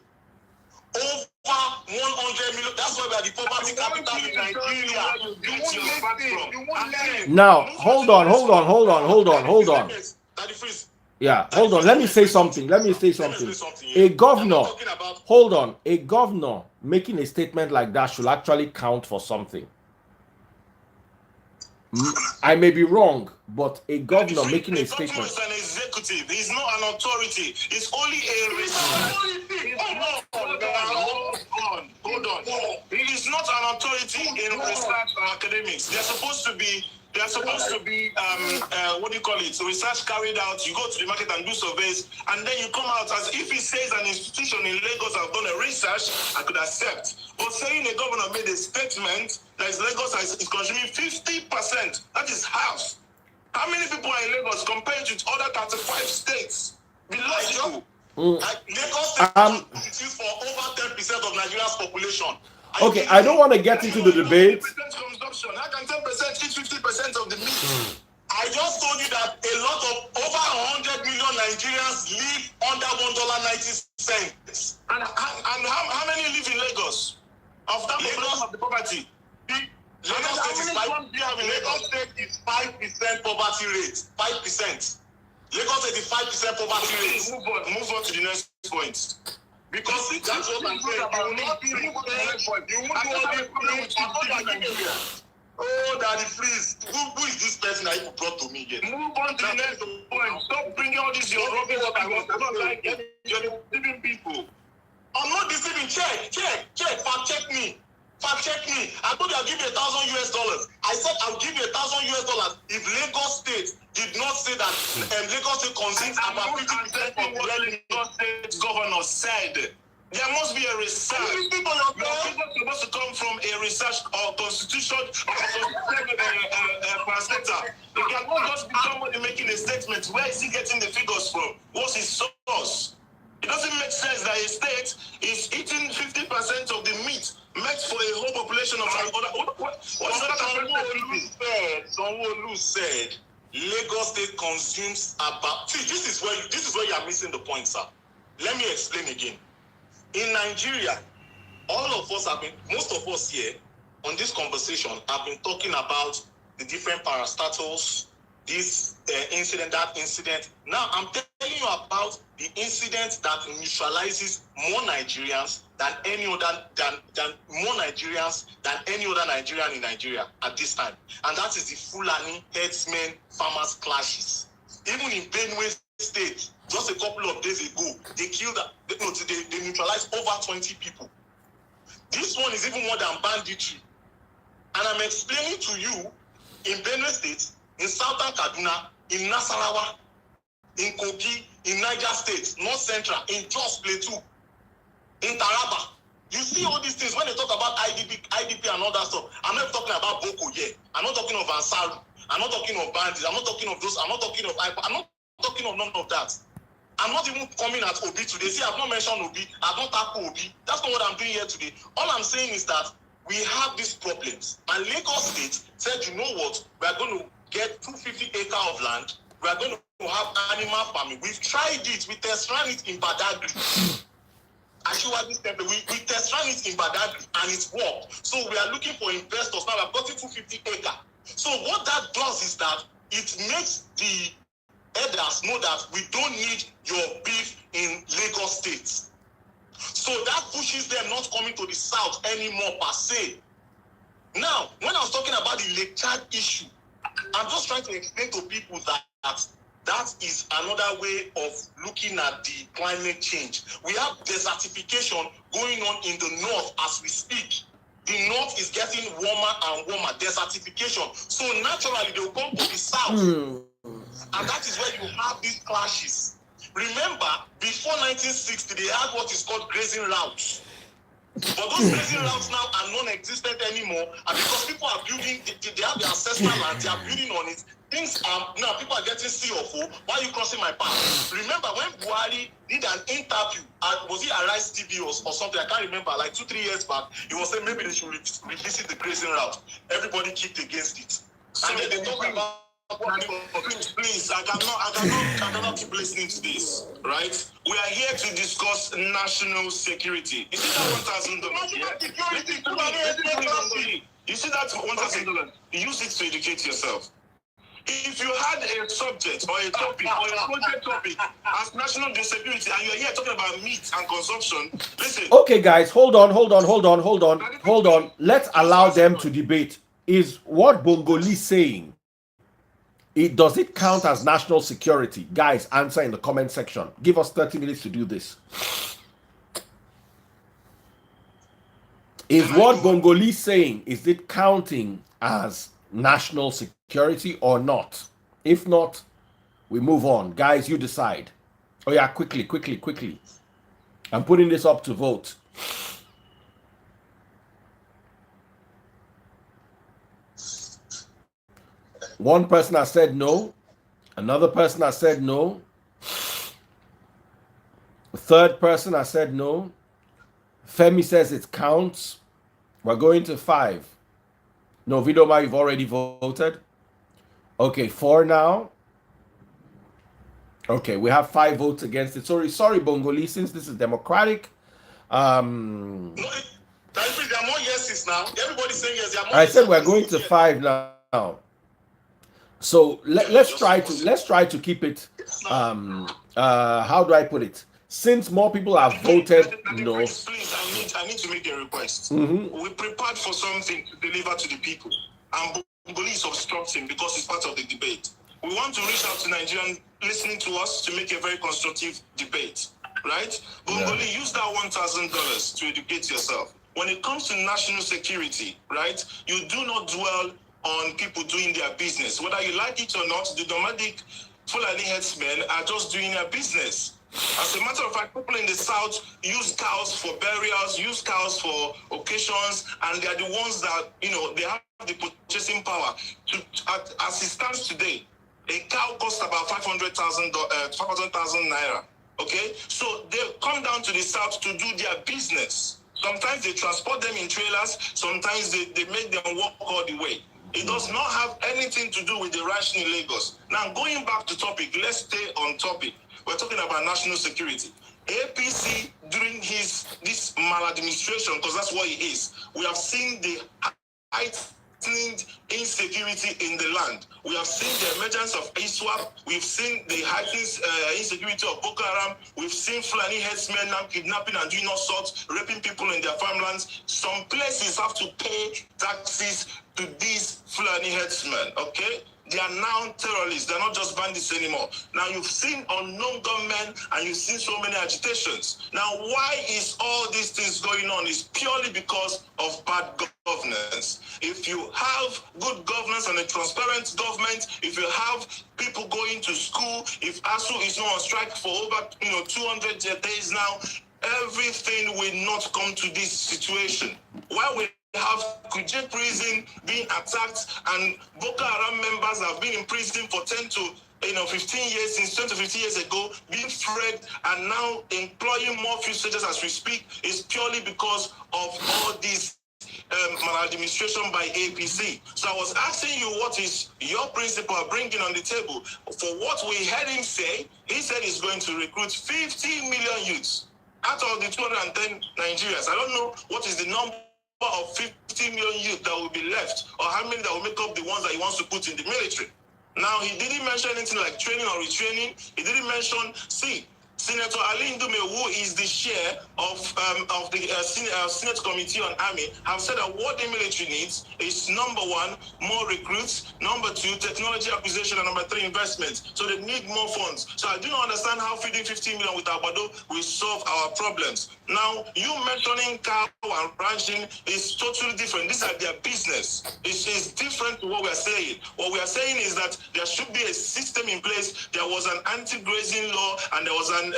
[SPEAKER 6] Over 100 million. That's why we are the poverty capital in Nigeria. You won't learn.
[SPEAKER 1] Now, hold on. Yeah, hold on. Let me say something. A governor, a governor making a statement like that should actually count for something. I may be wrong, but a governor making a statement.
[SPEAKER 5] The governor is an executive. He's not an authority. It's only a research. Hold on. He is not an authority in research or academics. They're supposed to be what do you call it? So research carried out, you go to the market and do surveys, and then you come out as if he says an institution in Lagos has done a research, I could accept. But saying a governor made a statement that Lagos is consuming 50%, that is half. How many people are in Lagos compared to other 35 states? Be logical.
[SPEAKER 6] Lagos constitutes for over 10% of Nigeria's population.
[SPEAKER 1] Okay, I don't want to get into the debate.
[SPEAKER 5] Consumption. How can 10% eat 50% of the meat?
[SPEAKER 6] I just told you that a lot of over 100 million Nigerians live under $1.90.
[SPEAKER 5] And how many live in Lagos? Of that population of the poverty?
[SPEAKER 6] Lagos State is 5% poverty rate. 5%. Lagos State is 5% poverty rate.
[SPEAKER 5] Move on to the next point.
[SPEAKER 6] Because that's what I'm saying. You will not be research. You won't do all these things. Oh, Daddy, please. Who is this person that you brought to me again?
[SPEAKER 5] Move on to the next point. Stop bringing all this your rubbish. I don't like it. You're deceiving people.
[SPEAKER 6] I'm not deceiving. Check. Fact check me. I told you I'll give you $1,000. I said I'll give you $1,000 if Lagos State did not say that Lagos State consumes about 50% of
[SPEAKER 5] what Lagos State governor said. There must be a research. You're supposed to come from a research or constitution or parastatal. You cannot just be somebody making a statement. Where is he getting the figures from? What's his source? It doesn't make sense that a state is eating 50% of the meat meant for a whole population of
[SPEAKER 6] Sanwo-Olu said Lagos State consumes about. See, this is where you are missing the point, sir. Let me explain again. In Nigeria, most of us here on this conversation have been talking about the different parastatals, this incident, that incident. Now I'm telling you about the incident that neutralizes more Nigerians than any other Nigerian in Nigeria at this time, and that is the Fulani herdsmen farmers clashes. Even in Benue State, just a couple of days ago, they neutralized over 20 people. This one is even more than banditry, and I'm explaining to you in Benue State, in Southern Kaduna, in Nasarawa, in Kogi, in Niger State, North Central, in Jos Plateau, in Taraba. You see all these things when they talk about IDP and all that stuff. I'm not talking about Boko yet. I'm not talking of Ansaru. I'm not talking of bandits. I'm not talking of those. I'm not talking of I'm not talking of none of that. I'm not even coming at Obi today. See, I've not mentioned Obi. I've not tackled Obi. That's not what I'm doing here today. All I'm saying is that we have these problems. And Lagos State said, you know what? We are going to get 250 acres of land we are going to have animal farming. We've tried it. We test ran it in Badagry. We test ran it in Badagry and it worked. So we are looking for investors now. I've gotten 250 acres. So what that does is that it makes the herders know that we don't need your beef in Lagos State. So that pushes them not coming to the south anymore per se. Now, when I was talking about the Lake Chad issue, I'm just trying to explain to people that is another way of looking at the climate change. We have desertification going on in the north as we speak. The north is getting warmer and warmer, desertification. So naturally, they will come to the south. And that is where you have these clashes. Remember, before 1960, they had what is called grazing routes. But those grazing routes now are non-existent anymore, and because people are building, they have their ancestral land, they are building on it. Things are now people are getting CFO. Why are you crossing my path? Remember when Buhari did an interview at, was it Arise TV or something? I can't remember. Like 2-3 years back, he was saying maybe they should revisit the grazing route. Everybody kicked against it, and then they talk about.
[SPEAKER 5] Please, I cannot keep listening to this, right? We are here to discuss national security. You see that $1,000? You see that $1,000? Use it to educate yourself. If you had a subject or a topic or a project topic as national security and you're here talking about meat and consumption, listen.
[SPEAKER 1] Okay, guys, hold on. Let's allow them to debate. Is what Bongoli saying? Does it count as national security? Guys, answer in the comment section. Give us 30 minutes to do this. Is what Bongoli saying, is it counting as national security or not? If not, we move on. Guys, you decide. Oh yeah, quickly. I'm putting this up to vote. One person has said no. Another person has said no. The third person has said no. Femi says it counts. We're going to 5. No, Vidoma, you've already voted. Okay, 4 now. Okay, we have 5 votes against it. Sorry, Bongoli, since this is democratic.
[SPEAKER 6] No, there are more yeses now. Everybody's saying yes.
[SPEAKER 1] I said we're going to 5 now. So let's try to keep it. How do I put it? Since more people have voted no.
[SPEAKER 5] Please, I need to make a request. We prepared for something to deliver to the people, and Bongoli is obstructing because it's part of the debate. We want to reach out to Nigerians listening to us to make a very constructive debate, right? Bongoli, use that $1,000 to educate yourself. When it comes to national security, right, you do not dwell on people doing their business. Whether you like it or not, the nomadic Fulani headsmen are just doing their business. As a matter of fact, people in the south use cows for burials, use cows for occasions, and they are the ones that, they have the purchasing power. As it stands today, a cow costs about 500,000 naira. Okay? So they come down to the south to do their business. Sometimes they transport them in trailers, sometimes they make them walk all the way. It does not have anything to do with the ranching in Lagos. Now, going back to topic, let's stay on topic. We're talking about national security. APC, during this maladministration, because that's what it is, we have seen the heightened insecurity in the land. We have seen the emergence of ISWAP. We've seen the heightened insecurity of Boko Haram. We've seen Fulani headsmen now kidnapping and doing all sorts, raping people in their farmlands. Some places have to pay taxes to these Fulani headsmen, okay? They are now terrorists. They're not just bandits anymore. Now, you've seen unknown gunmen and you've seen so many agitations. Now, why is all these things going on? It's purely because of bad governance. If you have good governance and a transparent government, if you have people going to school, if ASU is not on strike for over 200 days now, everything will not come to this situation. Why we have Kuje prison being attacked and Boko Haram members have been in prison for 10 to 15 years, since 10 to 15 years ago, being freed and now employing more field soldiers as we speak, is purely because of all these maladministration by APC. So I was asking you, what is your principle bringing on the table? For what we heard him say, he said he's going to recruit 50 million youths out of the 210 Nigerians. I don't know what is the number of 50 million youth that will be left, or how many that will make up the ones that he wants to put in the military. Now, he didn't mention anything like training or retraining. He didn't mention, Senator Ali Ndume, who is the chair of the Senate Committee on Army, have said that what the military needs is, number one, more recruits, number two, technology acquisition, and number three, investment. So they need more funds. So I do not understand how feeding 15 million with Abado will solve our problems. Now, you mentioning cow and ranching is totally different. These are their business. It's different to what we are saying. What we are saying is that there should be a system in place. There was an anti-grazing law, and there was an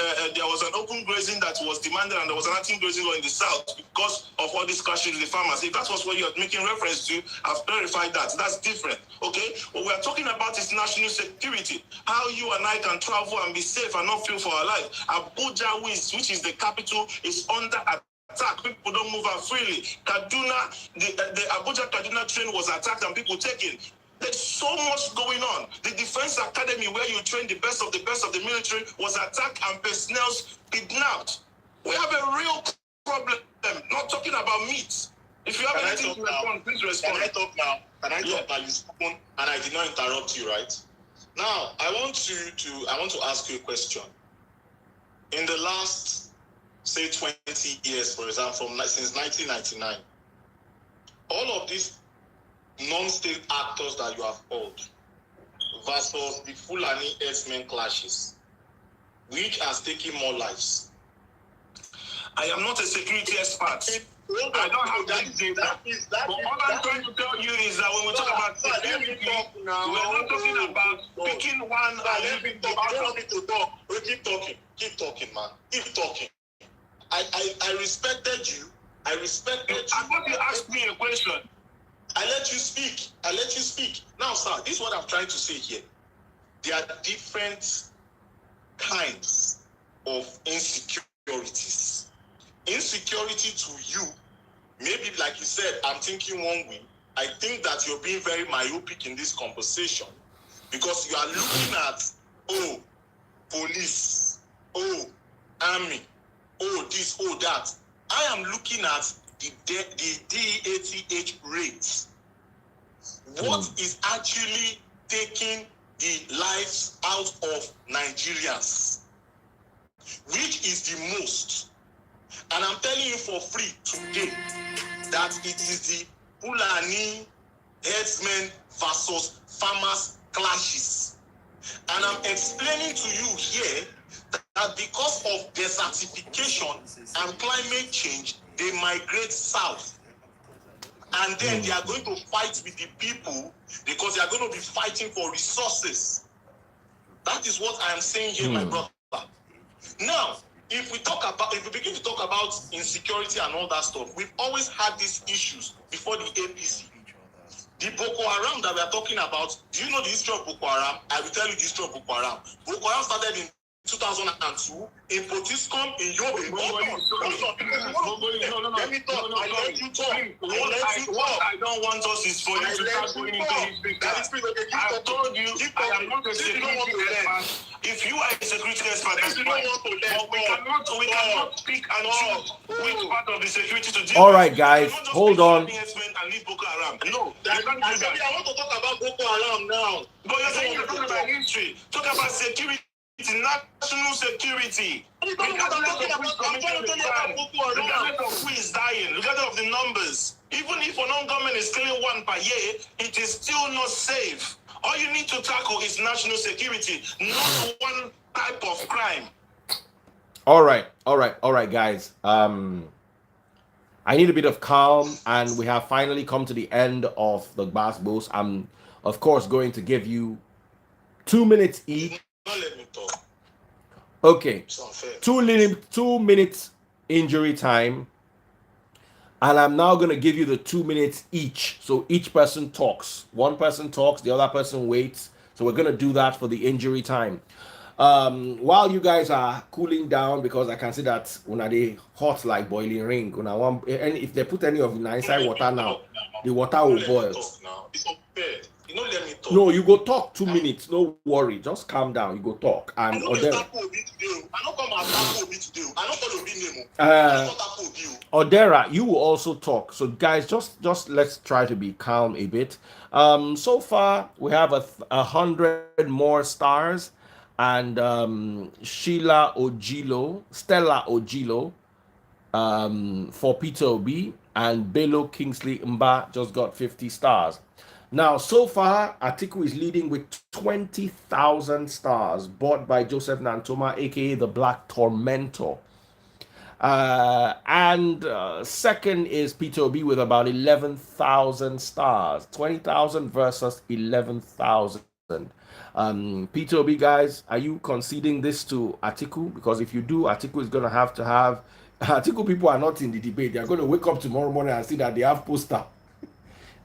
[SPEAKER 5] open grazing that was demanded, and there was an anti-grazing law in the south because of all these clashes with the farmers. If that was what you're making reference to, I've clarified that. That's different. Okay? What we are talking about is national security. How you and I can travel and be safe and not fear for our life. Abuja, which is the capital, is under attack. People don't move out freely. Kaduna, the Abuja Kaduna train was attacked and people taken. There's so much going on. The Defense Academy, where you train the best of the military, was attacked and personnel kidnapped. We have a real problem. Not talking about meat. If you have anything to respond, please respond.
[SPEAKER 6] Can I talk now? Can I talk now? You spoken and I did not interrupt you, right? Now, I want to ask you a question. In the last, say, 20 years, for example, since 1999, all of these non-state actors that you have called versus the Fulani herdsmen clashes, which has taken more lives?
[SPEAKER 5] I am not a security expert. I don't have that data. But all I'm trying to tell you is that when we talk about security, we're not talking about picking one and leaving the other.
[SPEAKER 6] Keep talking, man. Keep talking. I respected you. I thought
[SPEAKER 5] you asked me a question.
[SPEAKER 6] I let you speak. Now, sir, this is what I'm trying to say here. There are different kinds of insecurities. Insecurity to you, maybe like you said, I'm thinking one way. I think that you're being very myopic in this conversation because you are looking at, police, army, this, that. I am looking at the DATH rates. What is actually taking the lives out of Nigerians? Which is the most? And I'm telling you for free today that it is the Fulani herdsmen versus farmers clashes. And I'm explaining to you here that because of desertification and climate change, they migrate south. And then they are going to fight with the people because they are going to be fighting for resources. That is what I am saying here, my brother. Now, if we begin to talk about insecurity and all that stuff, we've always had these issues before the APC. The Boko Haram that we are talking about, do you know the history of Boko Haram? I will tell you the history of Boko Haram. Boko Haram started in 2002 in Potiskum in Yobe. Let me talk. I let you talk.
[SPEAKER 5] What I don't want us is for you to start going into history. I told you I am not a security expert. If you are a security expert, that's fine. But we cannot pick and choose which part of the security to deal.
[SPEAKER 1] All right, guys, hold on.
[SPEAKER 5] No, I
[SPEAKER 6] want to talk about Boko Haram now.
[SPEAKER 5] But you're saying you're talking about history. Talk about security. It's national security. Regardless of who is dying, regardless of the numbers, even if a non-government is killing one per year, it is still not safe. All you need to tackle is national security, not one type of crime.
[SPEAKER 1] All right, guys. I need a bit of calm, and we have finally come to the end of the Bass Boss. I'm, of course, going to give you 2 minutes each.
[SPEAKER 6] Don't let me talk.
[SPEAKER 1] Okay, 2 minutes injury time, and I'm now going to give you the 2 minutes each. So each person talks. One person talks, the other person waits. So we're going to do that for the injury time. While you guys are cooling down, because I can see that una they hot like boiling ring. Una want, and if they put any of you inside water now, the water will boil.
[SPEAKER 6] Now. It's unfair. You know, let me talk.
[SPEAKER 1] No, you go talk 2 minutes. No worry, just calm down. You go talk.
[SPEAKER 6] I
[SPEAKER 1] And
[SPEAKER 6] know
[SPEAKER 1] Odera,
[SPEAKER 6] I don't come and tap Obi today. I don't call Obi name. I don't tap Obi.
[SPEAKER 1] Odera, you will also talk. So guys, just let's try to be calm a bit. So far we have 100 more stars, and Stella Ojilo, for Peter Obi, and Bello Kingsley Mba just got 50 stars. Now, so far, Atiku is leading with 20,000 stars bought by Joseph Nantoma, aka the Black Tormentor. And second is Peter Obi with about 11,000 stars. 20,000 versus 11,000. Peter Obi, guys, are you conceding this to Atiku? Because if you do, Atiku is going to have Atiku people are not in the debate. They are going to wake up tomorrow morning and see that they have poster.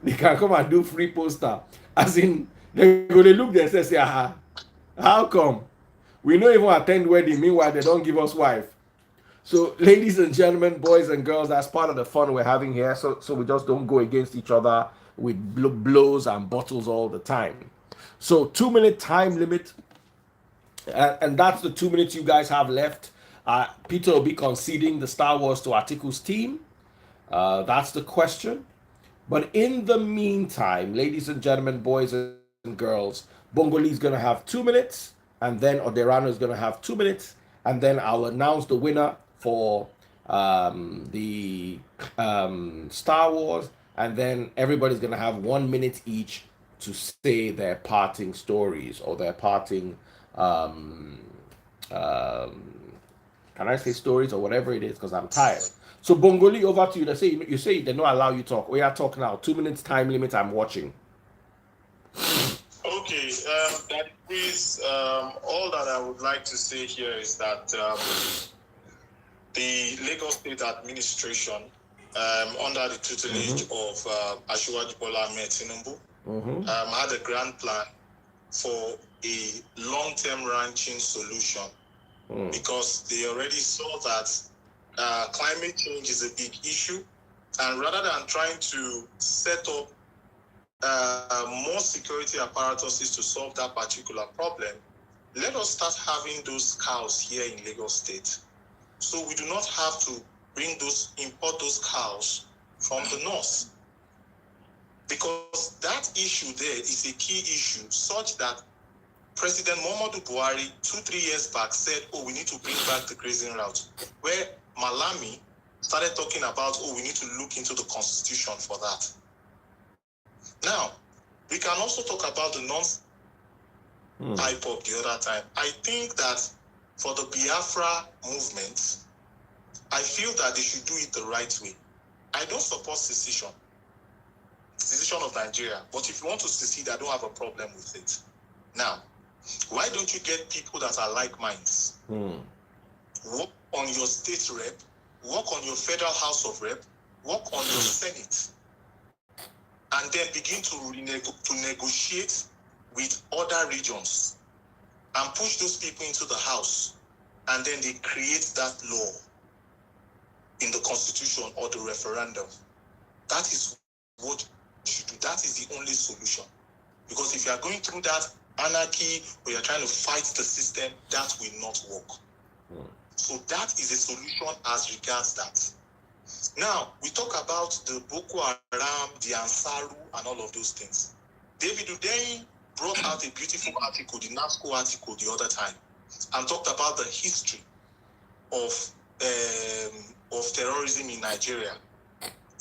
[SPEAKER 1] They can come and do free poster. As in, they're going to look there and say, how come? We don't even attend wedding. Meanwhile, they don't give us wife. So, ladies and gentlemen, boys and girls, that's part of the fun we're having here. So we just don't go against each other with blows and bottles all the time. So 2-minute time limit. And that's the 2 minutes you guys have left. Peter will be conceding the Star Wars to Atiku's team. That's the question. But in the meantime, ladies and gentlemen, boys and girls, Bongoli is going to have 2 minutes, and then Oderano is going to have 2 minutes, and then I'll announce the winner for the Star Wars, and then everybody's going to have 1 minute each to say their parting stories or their parting, can I say stories or whatever it is, because I'm tired. So Bongoli, over to you. You say they don't allow you to talk. We are talking now. 2 minutes time limit. I'm watching.
[SPEAKER 6] Okay, that is all that I would like to say here is that the Lagos State Administration, under the tutelage of Asiwaju Bola Ahmed Tinubu, had a grand plan for a long-term ranching solution because they already saw that climate change is a big issue, and rather than trying to set up more security apparatuses to solve that particular problem, let us start having those cows here in Lagos State. So we do not have to import those cows from the north. Because that issue there is a key issue, such that President Muhammadu Buhari 2-3 years back said, we need to bring back the grazing route, where Malami started talking about, we need to look into the constitution for that. Now, we can also talk about the non-IPOP the other time. I think that for the Biafra movement, I feel that they should do it the right way. I don't support secession of Nigeria, but if you want to secede, I don't have a problem with it. Now, why don't you get people that are like minds? Work on your state rep, work on your federal House of Rep, work on your Senate, and then begin to negotiate with other regions and push those people into the House, and then they create that law in the Constitution or the referendum. That is what you should do. That is the only solution. Because if you are going through that anarchy or you're trying to fight the system, that will not work. So that is a solution as regards that. Now, we talk about the Boko Haram, the Ansaru, and all of those things. David Udein brought out a beautiful article, the NASCO article, the other time, and talked about the history of terrorism in Nigeria.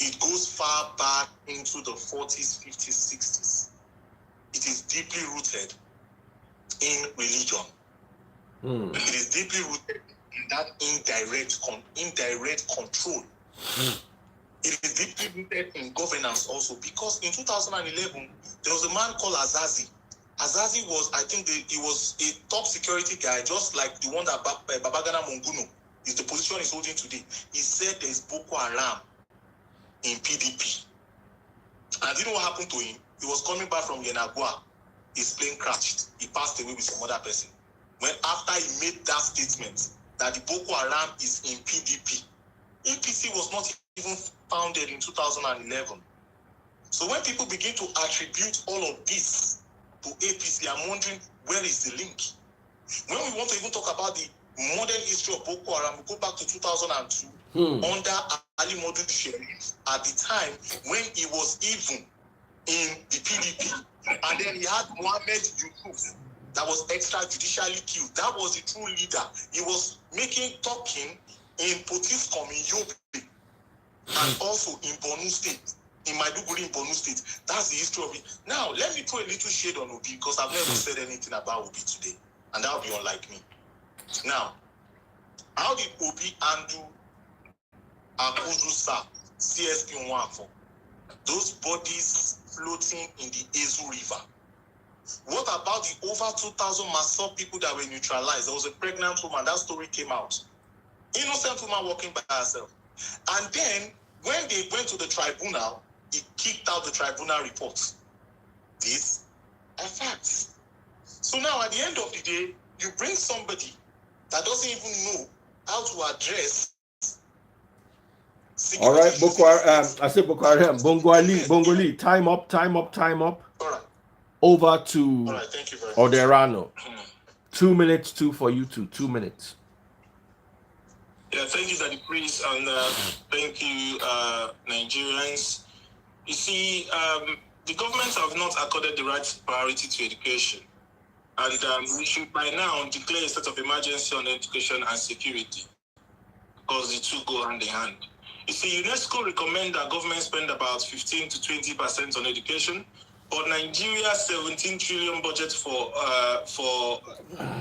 [SPEAKER 6] It goes far back into the 40s, 50s, 60s. It is deeply rooted in religion. It is deeply rooted in that indirect control. It is deeply rooted in governance also, because in 2011 there was a man called Azazi. Azazi was, I think, he was a top security guy, just like the one that Babagana Monguno is the position he's holding today. He said there's Boko Haram in PDP. And you know what happened to him? He was coming back from Yenagua. His plane crashed. He passed away with some other person. when after he made that statement that the Boko Haram is in PDP. APC was not even founded in 2011. So when people begin to attribute all of this to APC, I'm wondering, where is the link? When we want to even talk about the modern history of Boko Haram, we go back to 2002 under Ali Modu Sherif at the time when he was even in the PDP. And then he had Mohammed Yusuf that was extrajudicially killed. That was the true leader. He was talking in Potiskum in Yobe and also in Borno State, in Maiduguri in Borno State. That's the history of it. Now, let me throw a little shade on Obi because I've never said anything about Obi today. And that would be unlike me. Now, how did Obi handle Akuzusa, CSP Nwafo? Those bodies floating in the Ezu River. What about the over 2,000 Masop people that were neutralized? There was a pregnant woman. That story came out. Innocent woman walking by herself. And then, when they went to the tribunal, he kicked out the tribunal reports. These are facts. So now, at the end of the day, you bring somebody that doesn't even know how to address.
[SPEAKER 1] All right, Boko Haram. I said Boko Haram. Bongoli. Time up.
[SPEAKER 6] All right.
[SPEAKER 1] Over to
[SPEAKER 6] All right, thank you very much.
[SPEAKER 1] Oderano. 2 minutes, 2 for you two. 2 minutes.
[SPEAKER 5] Yeah, thank you, Daddy Priest, and thank you, Nigerians. You see, the government have not accorded the right priority to education. And we should by now declare a state of emergency on education and security, because the two go hand in hand. You see, UNESCO recommend that government spend about 15 to 20% on education, but Nigeria's 17 trillion budget for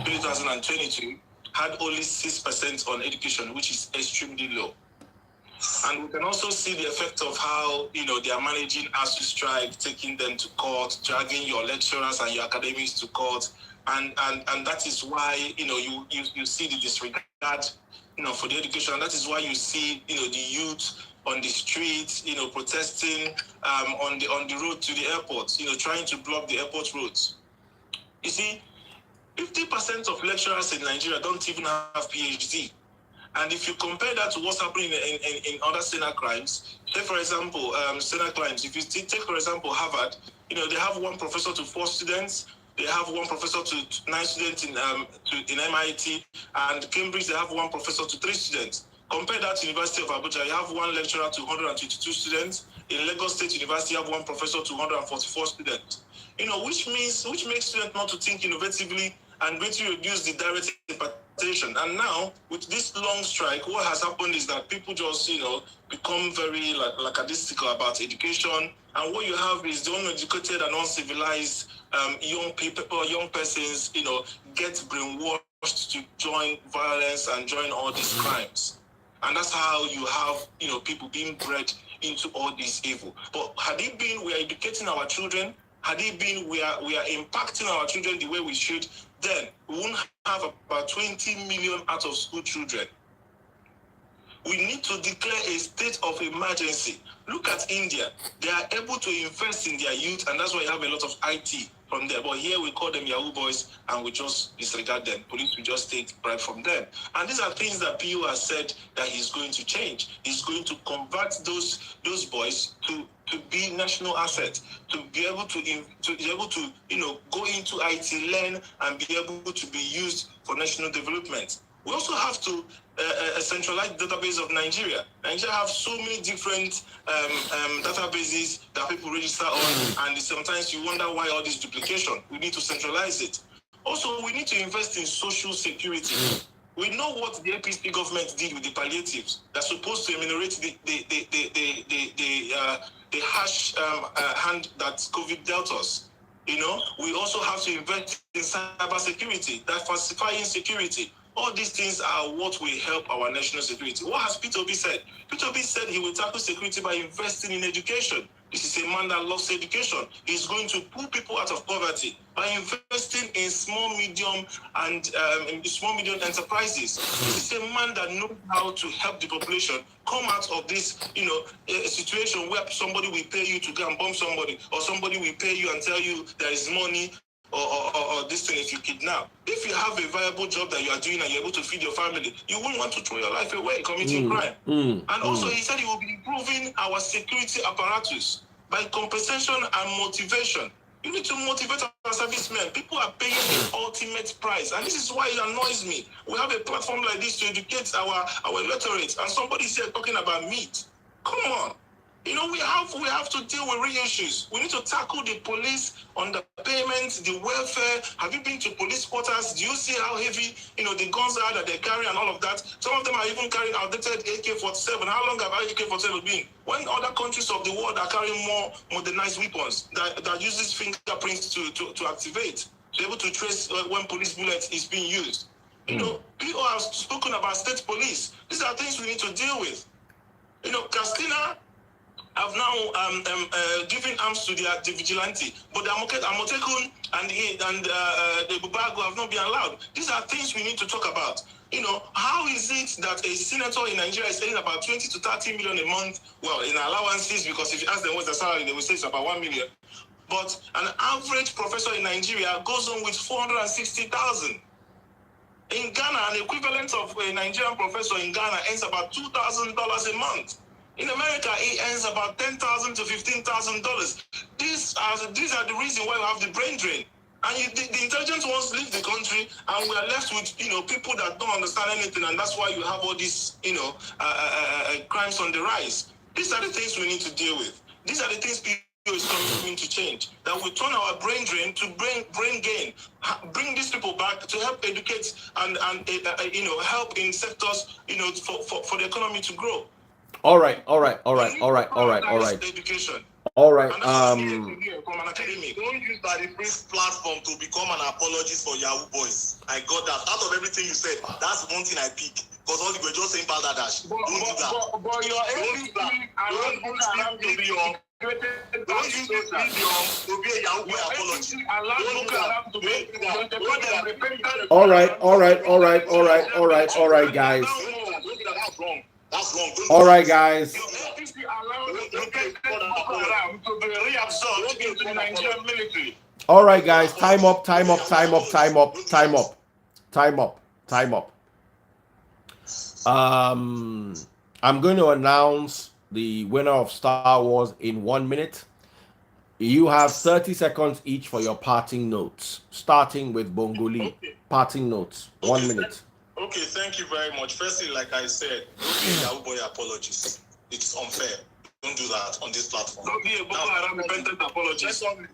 [SPEAKER 5] 2022 had only 6% on education, which is extremely low. And we can also see the effect of how, they are managing ASU strike, taking them to court, dragging your lecturers and your academics to court. And that is why, you see the disregard, for the education. And that is why you see, the youth on the streets, protesting on the road to the airport, trying to block the airport roads. You see, 50% of lecturers in Nigeria don't even have PhD. And if you compare that to what's happening in other SENA crimes, take for example, SENA crimes, if you take for example Harvard, they have 1 professor to 4 students, they have 1 professor to 9 students in MIT, and Cambridge, they have 1 professor to 3 students. Compare that to University of Abuja, you have 1 lecturer to 122 students. In Lagos State University, you have 1 professor to 144 students. Which makes students not to think innovatively and greatly reduce the direct impartation. And now, with this long strike, what has happened is that people just, become very lackadaisical about education. And what you have is the uneducated and uncivilized young people or young persons, get brainwashed to join violence and join all these crimes. And that's how you have, people being bred into all this evil. But had it been we are educating our children, had it been we are impacting our children the way we should, then we wouldn't have about 20 million out of school children. We need to declare a state of emergency. Look at India. They are able to invest in their youth, and that's why you have a lot of IT from there. But here we call them Yahoo boys, and we just disregard them. Police will just take bribe from them. And these are things that PU has said that he's going to change. He's going to convert those boys to be national assets, to be able to go into IT, learn, and be able to be used for national development. We also have to centralize the database of Nigeria. Nigeria have so many different databases that people register on, and sometimes you wonder why all this duplication. We need to centralize it. Also, we need to invest in social security. We know what the APC government did with the palliatives. They're supposed to ameliorate the harsh hand that COVID dealt us. We also have to invest in cyber security, diversifying security. All these things are what will help our national security. What has Peter Obi said? Peter Obi said he will tackle security by investing in education. This is a man that loves education. He's going to pull people out of poverty by investing in small, medium enterprises. This is a man that knows how to help the population come out of this, a situation where somebody will pay you to go and bomb somebody, or somebody will pay you and tell you there is money, or this thing if you kidnap. If you have a viable job that you are doing and you're able to feed your family, you wouldn't want to throw your life away committing crime. And also, he said he will be improving our security apparatus by compensation and motivation. You need to motivate our servicemen. People are paying the ultimate price, and this is why it annoys me. We have a platform like this to educate our electorate, and somebody's here talking about meat. Come on. You know, we have to deal with real issues. We need to tackle the police on the payments, the welfare. Have you been to police quarters? Do you see how heavy, the guns are that they carry and all of that? Some of them are even carrying outdated AK-47. How long have AK-47 been? When other countries of the world are carrying more modernized weapons that uses fingerprints to activate, to be able to trace when police bullets is being used. People have spoken about state police. These are things we need to deal with. Castina have now given arms to the vigilante, but the Amotekun and the Bubago have not been allowed. These are things we need to talk about. How is it that a senator in Nigeria is earning about 20 to 30 million a month? Well, in allowances, because if you ask them what's the salary, they will say it's about 1 million. But an average professor in Nigeria goes on with 460,000. In Ghana, an equivalent of a Nigerian professor in Ghana earns about $2,000 a month. In America, he earns about $10,000 to $15,000. These are the reason why we have the brain drain. And the intelligent ones leave the country, and we are left with people that don't understand anything, and that's why you have all these crimes on the rise. These are the things we need to deal with. These are the things people is coming to change. That we turn our brain drain to brain gain. Bring these people back to help educate and help in sectors for the economy to grow.
[SPEAKER 1] All right.
[SPEAKER 5] Education.
[SPEAKER 1] All right.
[SPEAKER 6] From an academic. Don't use that free platform to become an apologist for Yahoo boys. I got that. Out of everything you said, that's one thing I pick. Because all you were just saying Bangladesh. Don't do that.
[SPEAKER 5] But your APC
[SPEAKER 6] don't use this medium. Don't use this medium to be a Yahoo boy apologist.
[SPEAKER 1] All right, guys.
[SPEAKER 6] That's wrong. That's wrong.
[SPEAKER 1] All right, guys. All right, guys. Time up. I'm going to announce the winner of Star Wars in 1 minute. You have 30 seconds each for your parting notes, starting with Bongoli.
[SPEAKER 6] Okay.
[SPEAKER 1] Parting notes, 1 minute.
[SPEAKER 6] Okay, thank you very much. Firstly, like I said, don't be a Yahoo boy apologist. It's unfair. Don't do that on this platform.
[SPEAKER 5] Don't be a Boko Haram repentant apologist.
[SPEAKER 6] I'm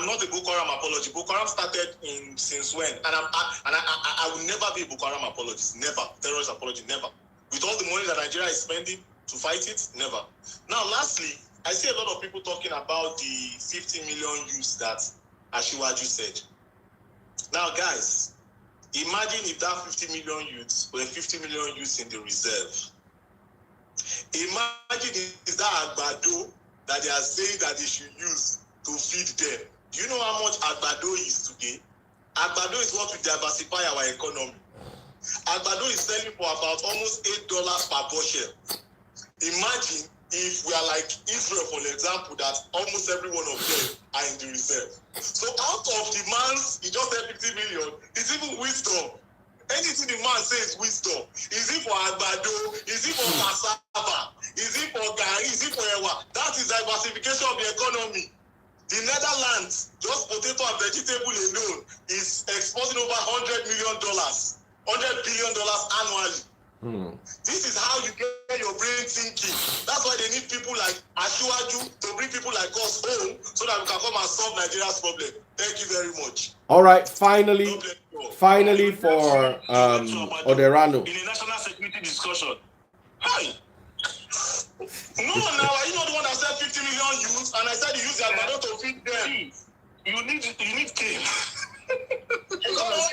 [SPEAKER 6] not a Boko Haram apologist. Boko Haram started since when? And I will never be a Boko Haram apologist. Never. Terrorist apologist. Never. With all the money that Nigeria is spending to fight it, never. Now, lastly, I see a lot of people talking about the 50 million youths that Ashiwaju said. Now, guys, imagine if that 50 million youths were 50 million youths in the reserve. Imagine is that Agbado that they are saying that they should use to feed them. Do you know how much Agbado is today? Agbado is what will diversify our economy. Agbado is selling for about almost $8 per bushel. Imagine if we are like Israel, for example, that almost every one of them are in the reserve. So out of the man's, he just said 50 million, it's even wisdom. Anything the man says wisdom. Is it for Agbado? Is it for cassava? Is it for Gari? Is it for Ewa? That is diversification of the economy. The Netherlands, just potato and vegetable alone, is exporting over $100 billion annually. This is how you get your brain thinking. That's why they need people like Ashiwaju to bring people like us home so that we can come and solve Nigeria's problem. Thank you very much.
[SPEAKER 1] All right, finally for Oderano.
[SPEAKER 5] In a national security discussion. Hi. No, now are you not the one that said 50 million youths and I said you use the Agbado to feed them? You need game.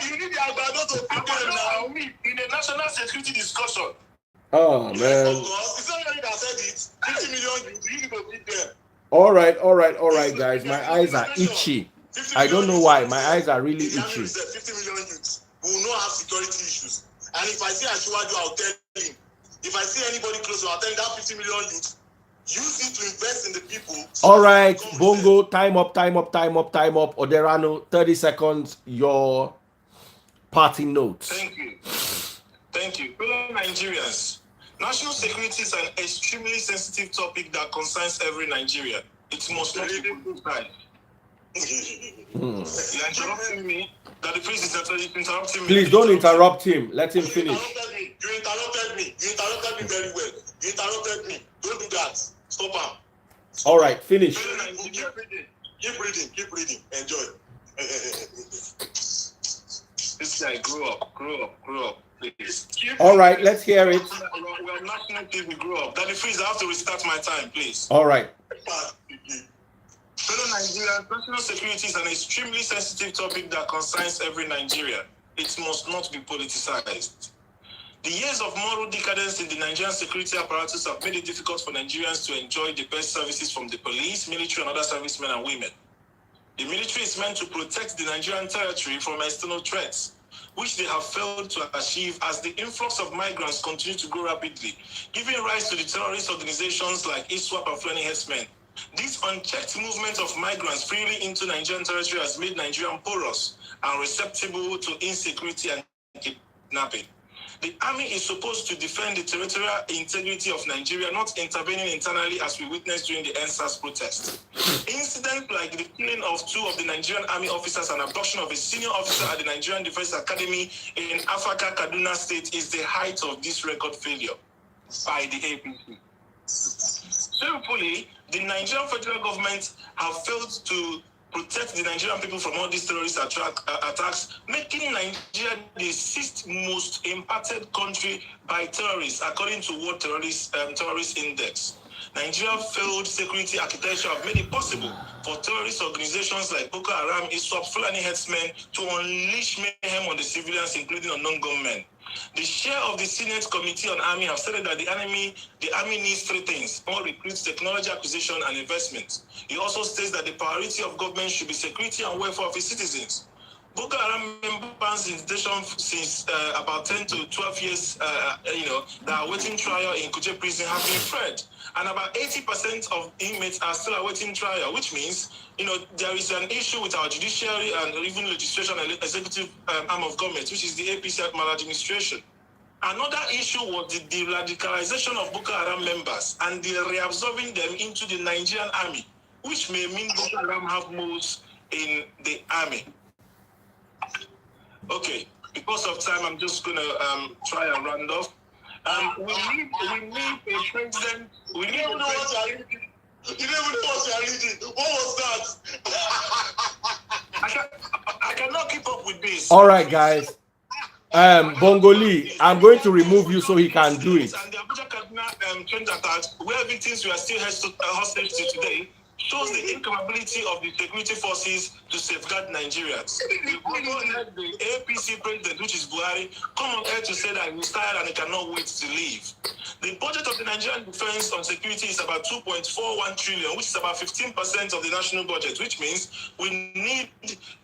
[SPEAKER 6] You need the Agbado to feed them now.
[SPEAKER 5] In a national security discussion.
[SPEAKER 1] Oh man.
[SPEAKER 6] It's not you that said it. 50 million youths, you need to feed them.
[SPEAKER 1] All right, guys. My eyes are itchy. I don't know why. My eyes are really itchy.
[SPEAKER 6] 50 million youths who will not have security issues. And if I see Ashiwaju, I'll tell him. If I see anybody close, I'll tell him that 50 million youths use it to invest in the people.
[SPEAKER 1] All right, Bongo, time up. Oderano, 30 seconds, your party notes.
[SPEAKER 5] Thank you. Fellow Nigerians, national security is an extremely sensitive topic that concerns every Nigerian. It must not be politicized. You're interrupting me. That the priest is interrupting me.
[SPEAKER 1] Please don't interrupt him. Let him finish.
[SPEAKER 6] You interrupted me. You interrupted me very well. You interrupted me. Don't do that. Stop him.
[SPEAKER 1] All right, finish.
[SPEAKER 6] Keep reading. Enjoy.
[SPEAKER 5] This guy grew up. Please.
[SPEAKER 1] All right, let's hear it.
[SPEAKER 5] We're national TV grew up. That the freeze, I have to restart my time, please.
[SPEAKER 1] All right.
[SPEAKER 5] Fellow Nigerians, national security is an extremely sensitive topic that concerns every Nigerian. It must not be politicized. The years of moral decadence in the Nigerian security apparatus have made it difficult for Nigerians to enjoy the best services from the police, military, and other servicemen and women. The military is meant to protect the Nigerian territory from external threats, which they have failed to achieve as the influx of migrants continue to grow rapidly, giving rise to the terrorist organizations like ISWAP and Fulani Herdsmen. This unchecked movement of migrants freely into Nigerian territory has made Nigerian porous and receptible to insecurity and kidnapping. The army is supposed to defend the territorial integrity of Nigeria, not intervening internally as we witnessed during the NSAS protest. Incidents like the killing of 2 of the Nigerian army officers and abduction of a senior officer at the Nigerian Defense Academy in Afaka, Kaduna State is the height of this record failure by the APC. Shamefully, the Nigerian federal government have failed to protect the Nigerian people from all these terrorist attacks, making Nigeria the 6th most impacted country by terrorists, according to World Terrorist Index. Nigeria's failed security architecture have made it possible for terrorist organizations like Boko Haram, ISWAP, Fulani Herdsmen to unleash mayhem on the civilians, including unknown gunmen. The chair of the Senate Committee on Army have stated that the army needs 3 things: more recruits, technology acquisition, and investment. He also states that the priority of government should be security and welfare of its citizens. Boko Haram members in detention since about 10 to 12 years, that are awaiting trial in Kuje prison have been freed. And about 80% of inmates are still awaiting trial, which means, there is an issue with our judiciary and even legislation and executive arm of government, which is the APC maladministration. Another issue was the de-radicalization of Boko Haram members and the reabsorbing them into the Nigerian army, which may mean Boko Haram have moves in the army. Okay, because of time, I'm just going to try and round off. We need a president. We need a president.
[SPEAKER 6] You didn't even know what you are reading. What was that?
[SPEAKER 5] I cannot keep up with this.
[SPEAKER 1] All right, guys. Bongoli, I'm going to remove you so he can do it.
[SPEAKER 5] And the Abuja Kaduna train attack, where victims were still hostage to today, shows the incapability of the security forces to safeguard Nigerians. The APC president, which is Buhari, come on air to say that he's tired and he cannot wait to leave. The budget of the Nigerian defense on security is about 2.41 trillion, which is about 15% of the national budget, which means we need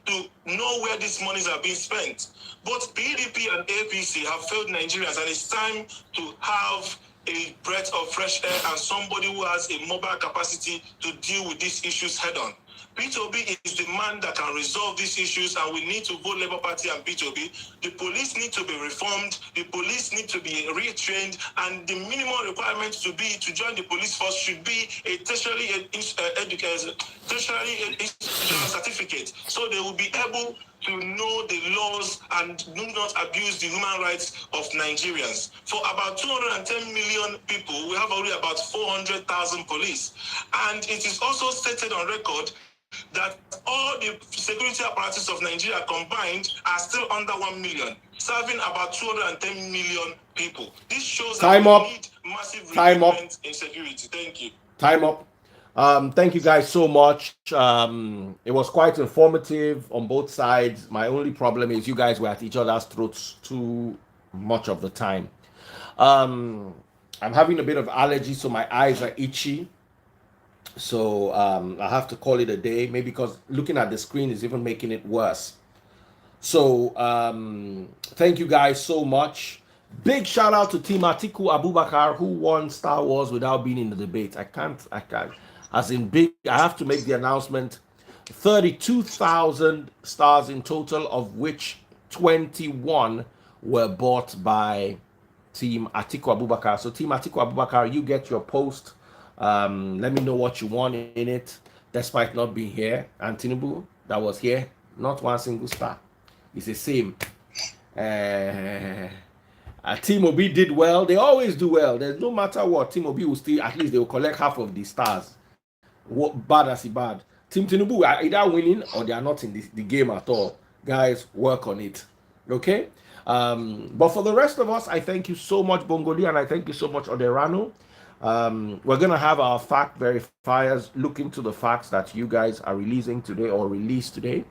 [SPEAKER 5] to know where these monies are being spent. Both PDP and APC have failed Nigerians, and it's time to have a breath of fresh air and somebody who has a mobile capacity to deal with these issues head-on. P2B is the man that can resolve these issues, and we need to vote Labour Party and P2B. The police need to be reformed, the police need to be retrained, and the minimum requirement to join the police force should be a tertiary certificate, so they will be able to know the laws and do not abuse the human rights of Nigerians. For about 210 million people, we have already about 400,000 police. And it is also stated on record that all the security apparatus of Nigeria combined are still under 1 million, serving about 210 million people. This shows that we need massive recruitment in security. Thank you.
[SPEAKER 1] Time up. Thank you guys so much. It was quite informative on both sides. My only problem is you guys were at each other's throats too much of the time. I'm having a bit of allergy, so my eyes are itchy. So I have to call it a day, maybe because looking at the screen is even making it worse. So thank you guys so much. Big shout out to Team Atiku Abubakar who won Star Wars without being in the debate. I can't. As in big, I have to make the announcement. 32,000 stars in total, of which 21 were bought by Team Atiku Abubakar. So Team Atiku Abubakar, you get your post. Let me know what you want in it, despite not being here. And Tinubu, that was here, not one single star. It's the same. Team Obi did well. They always do well. There's no matter what. Team Obi will still, at least they will collect half of the stars. What bad as he bad. Team Tinubu are either winning or they are not in the game at all. Guys, work on it. Okay? But for the rest of us, I thank you so much, Bongoli, and I thank you so much, Oderano. We're going to have our fact verifiers look into the facts that you guys are releasing today or released today.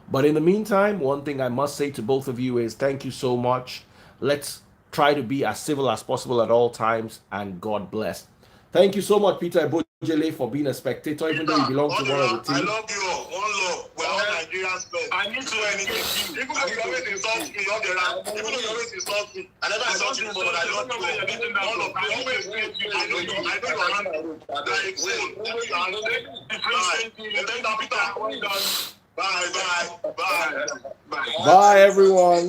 [SPEAKER 1] But in the meantime, one thing I must say to both of you is thank you so much. Let's try to be as civil as possible at all times, and God bless. Thank you so much, Peter Ebojele, for being a spectator, even though you belong to one of the teams.
[SPEAKER 6] I love you all. One love. We're all Nigerians. I need to do anything. Even though you always insult me, even though you always insult me, I never insult you before, but I love you all. All of you. Always praise you. I know you. I know you are handled. Like, Bye. Bye, everyone.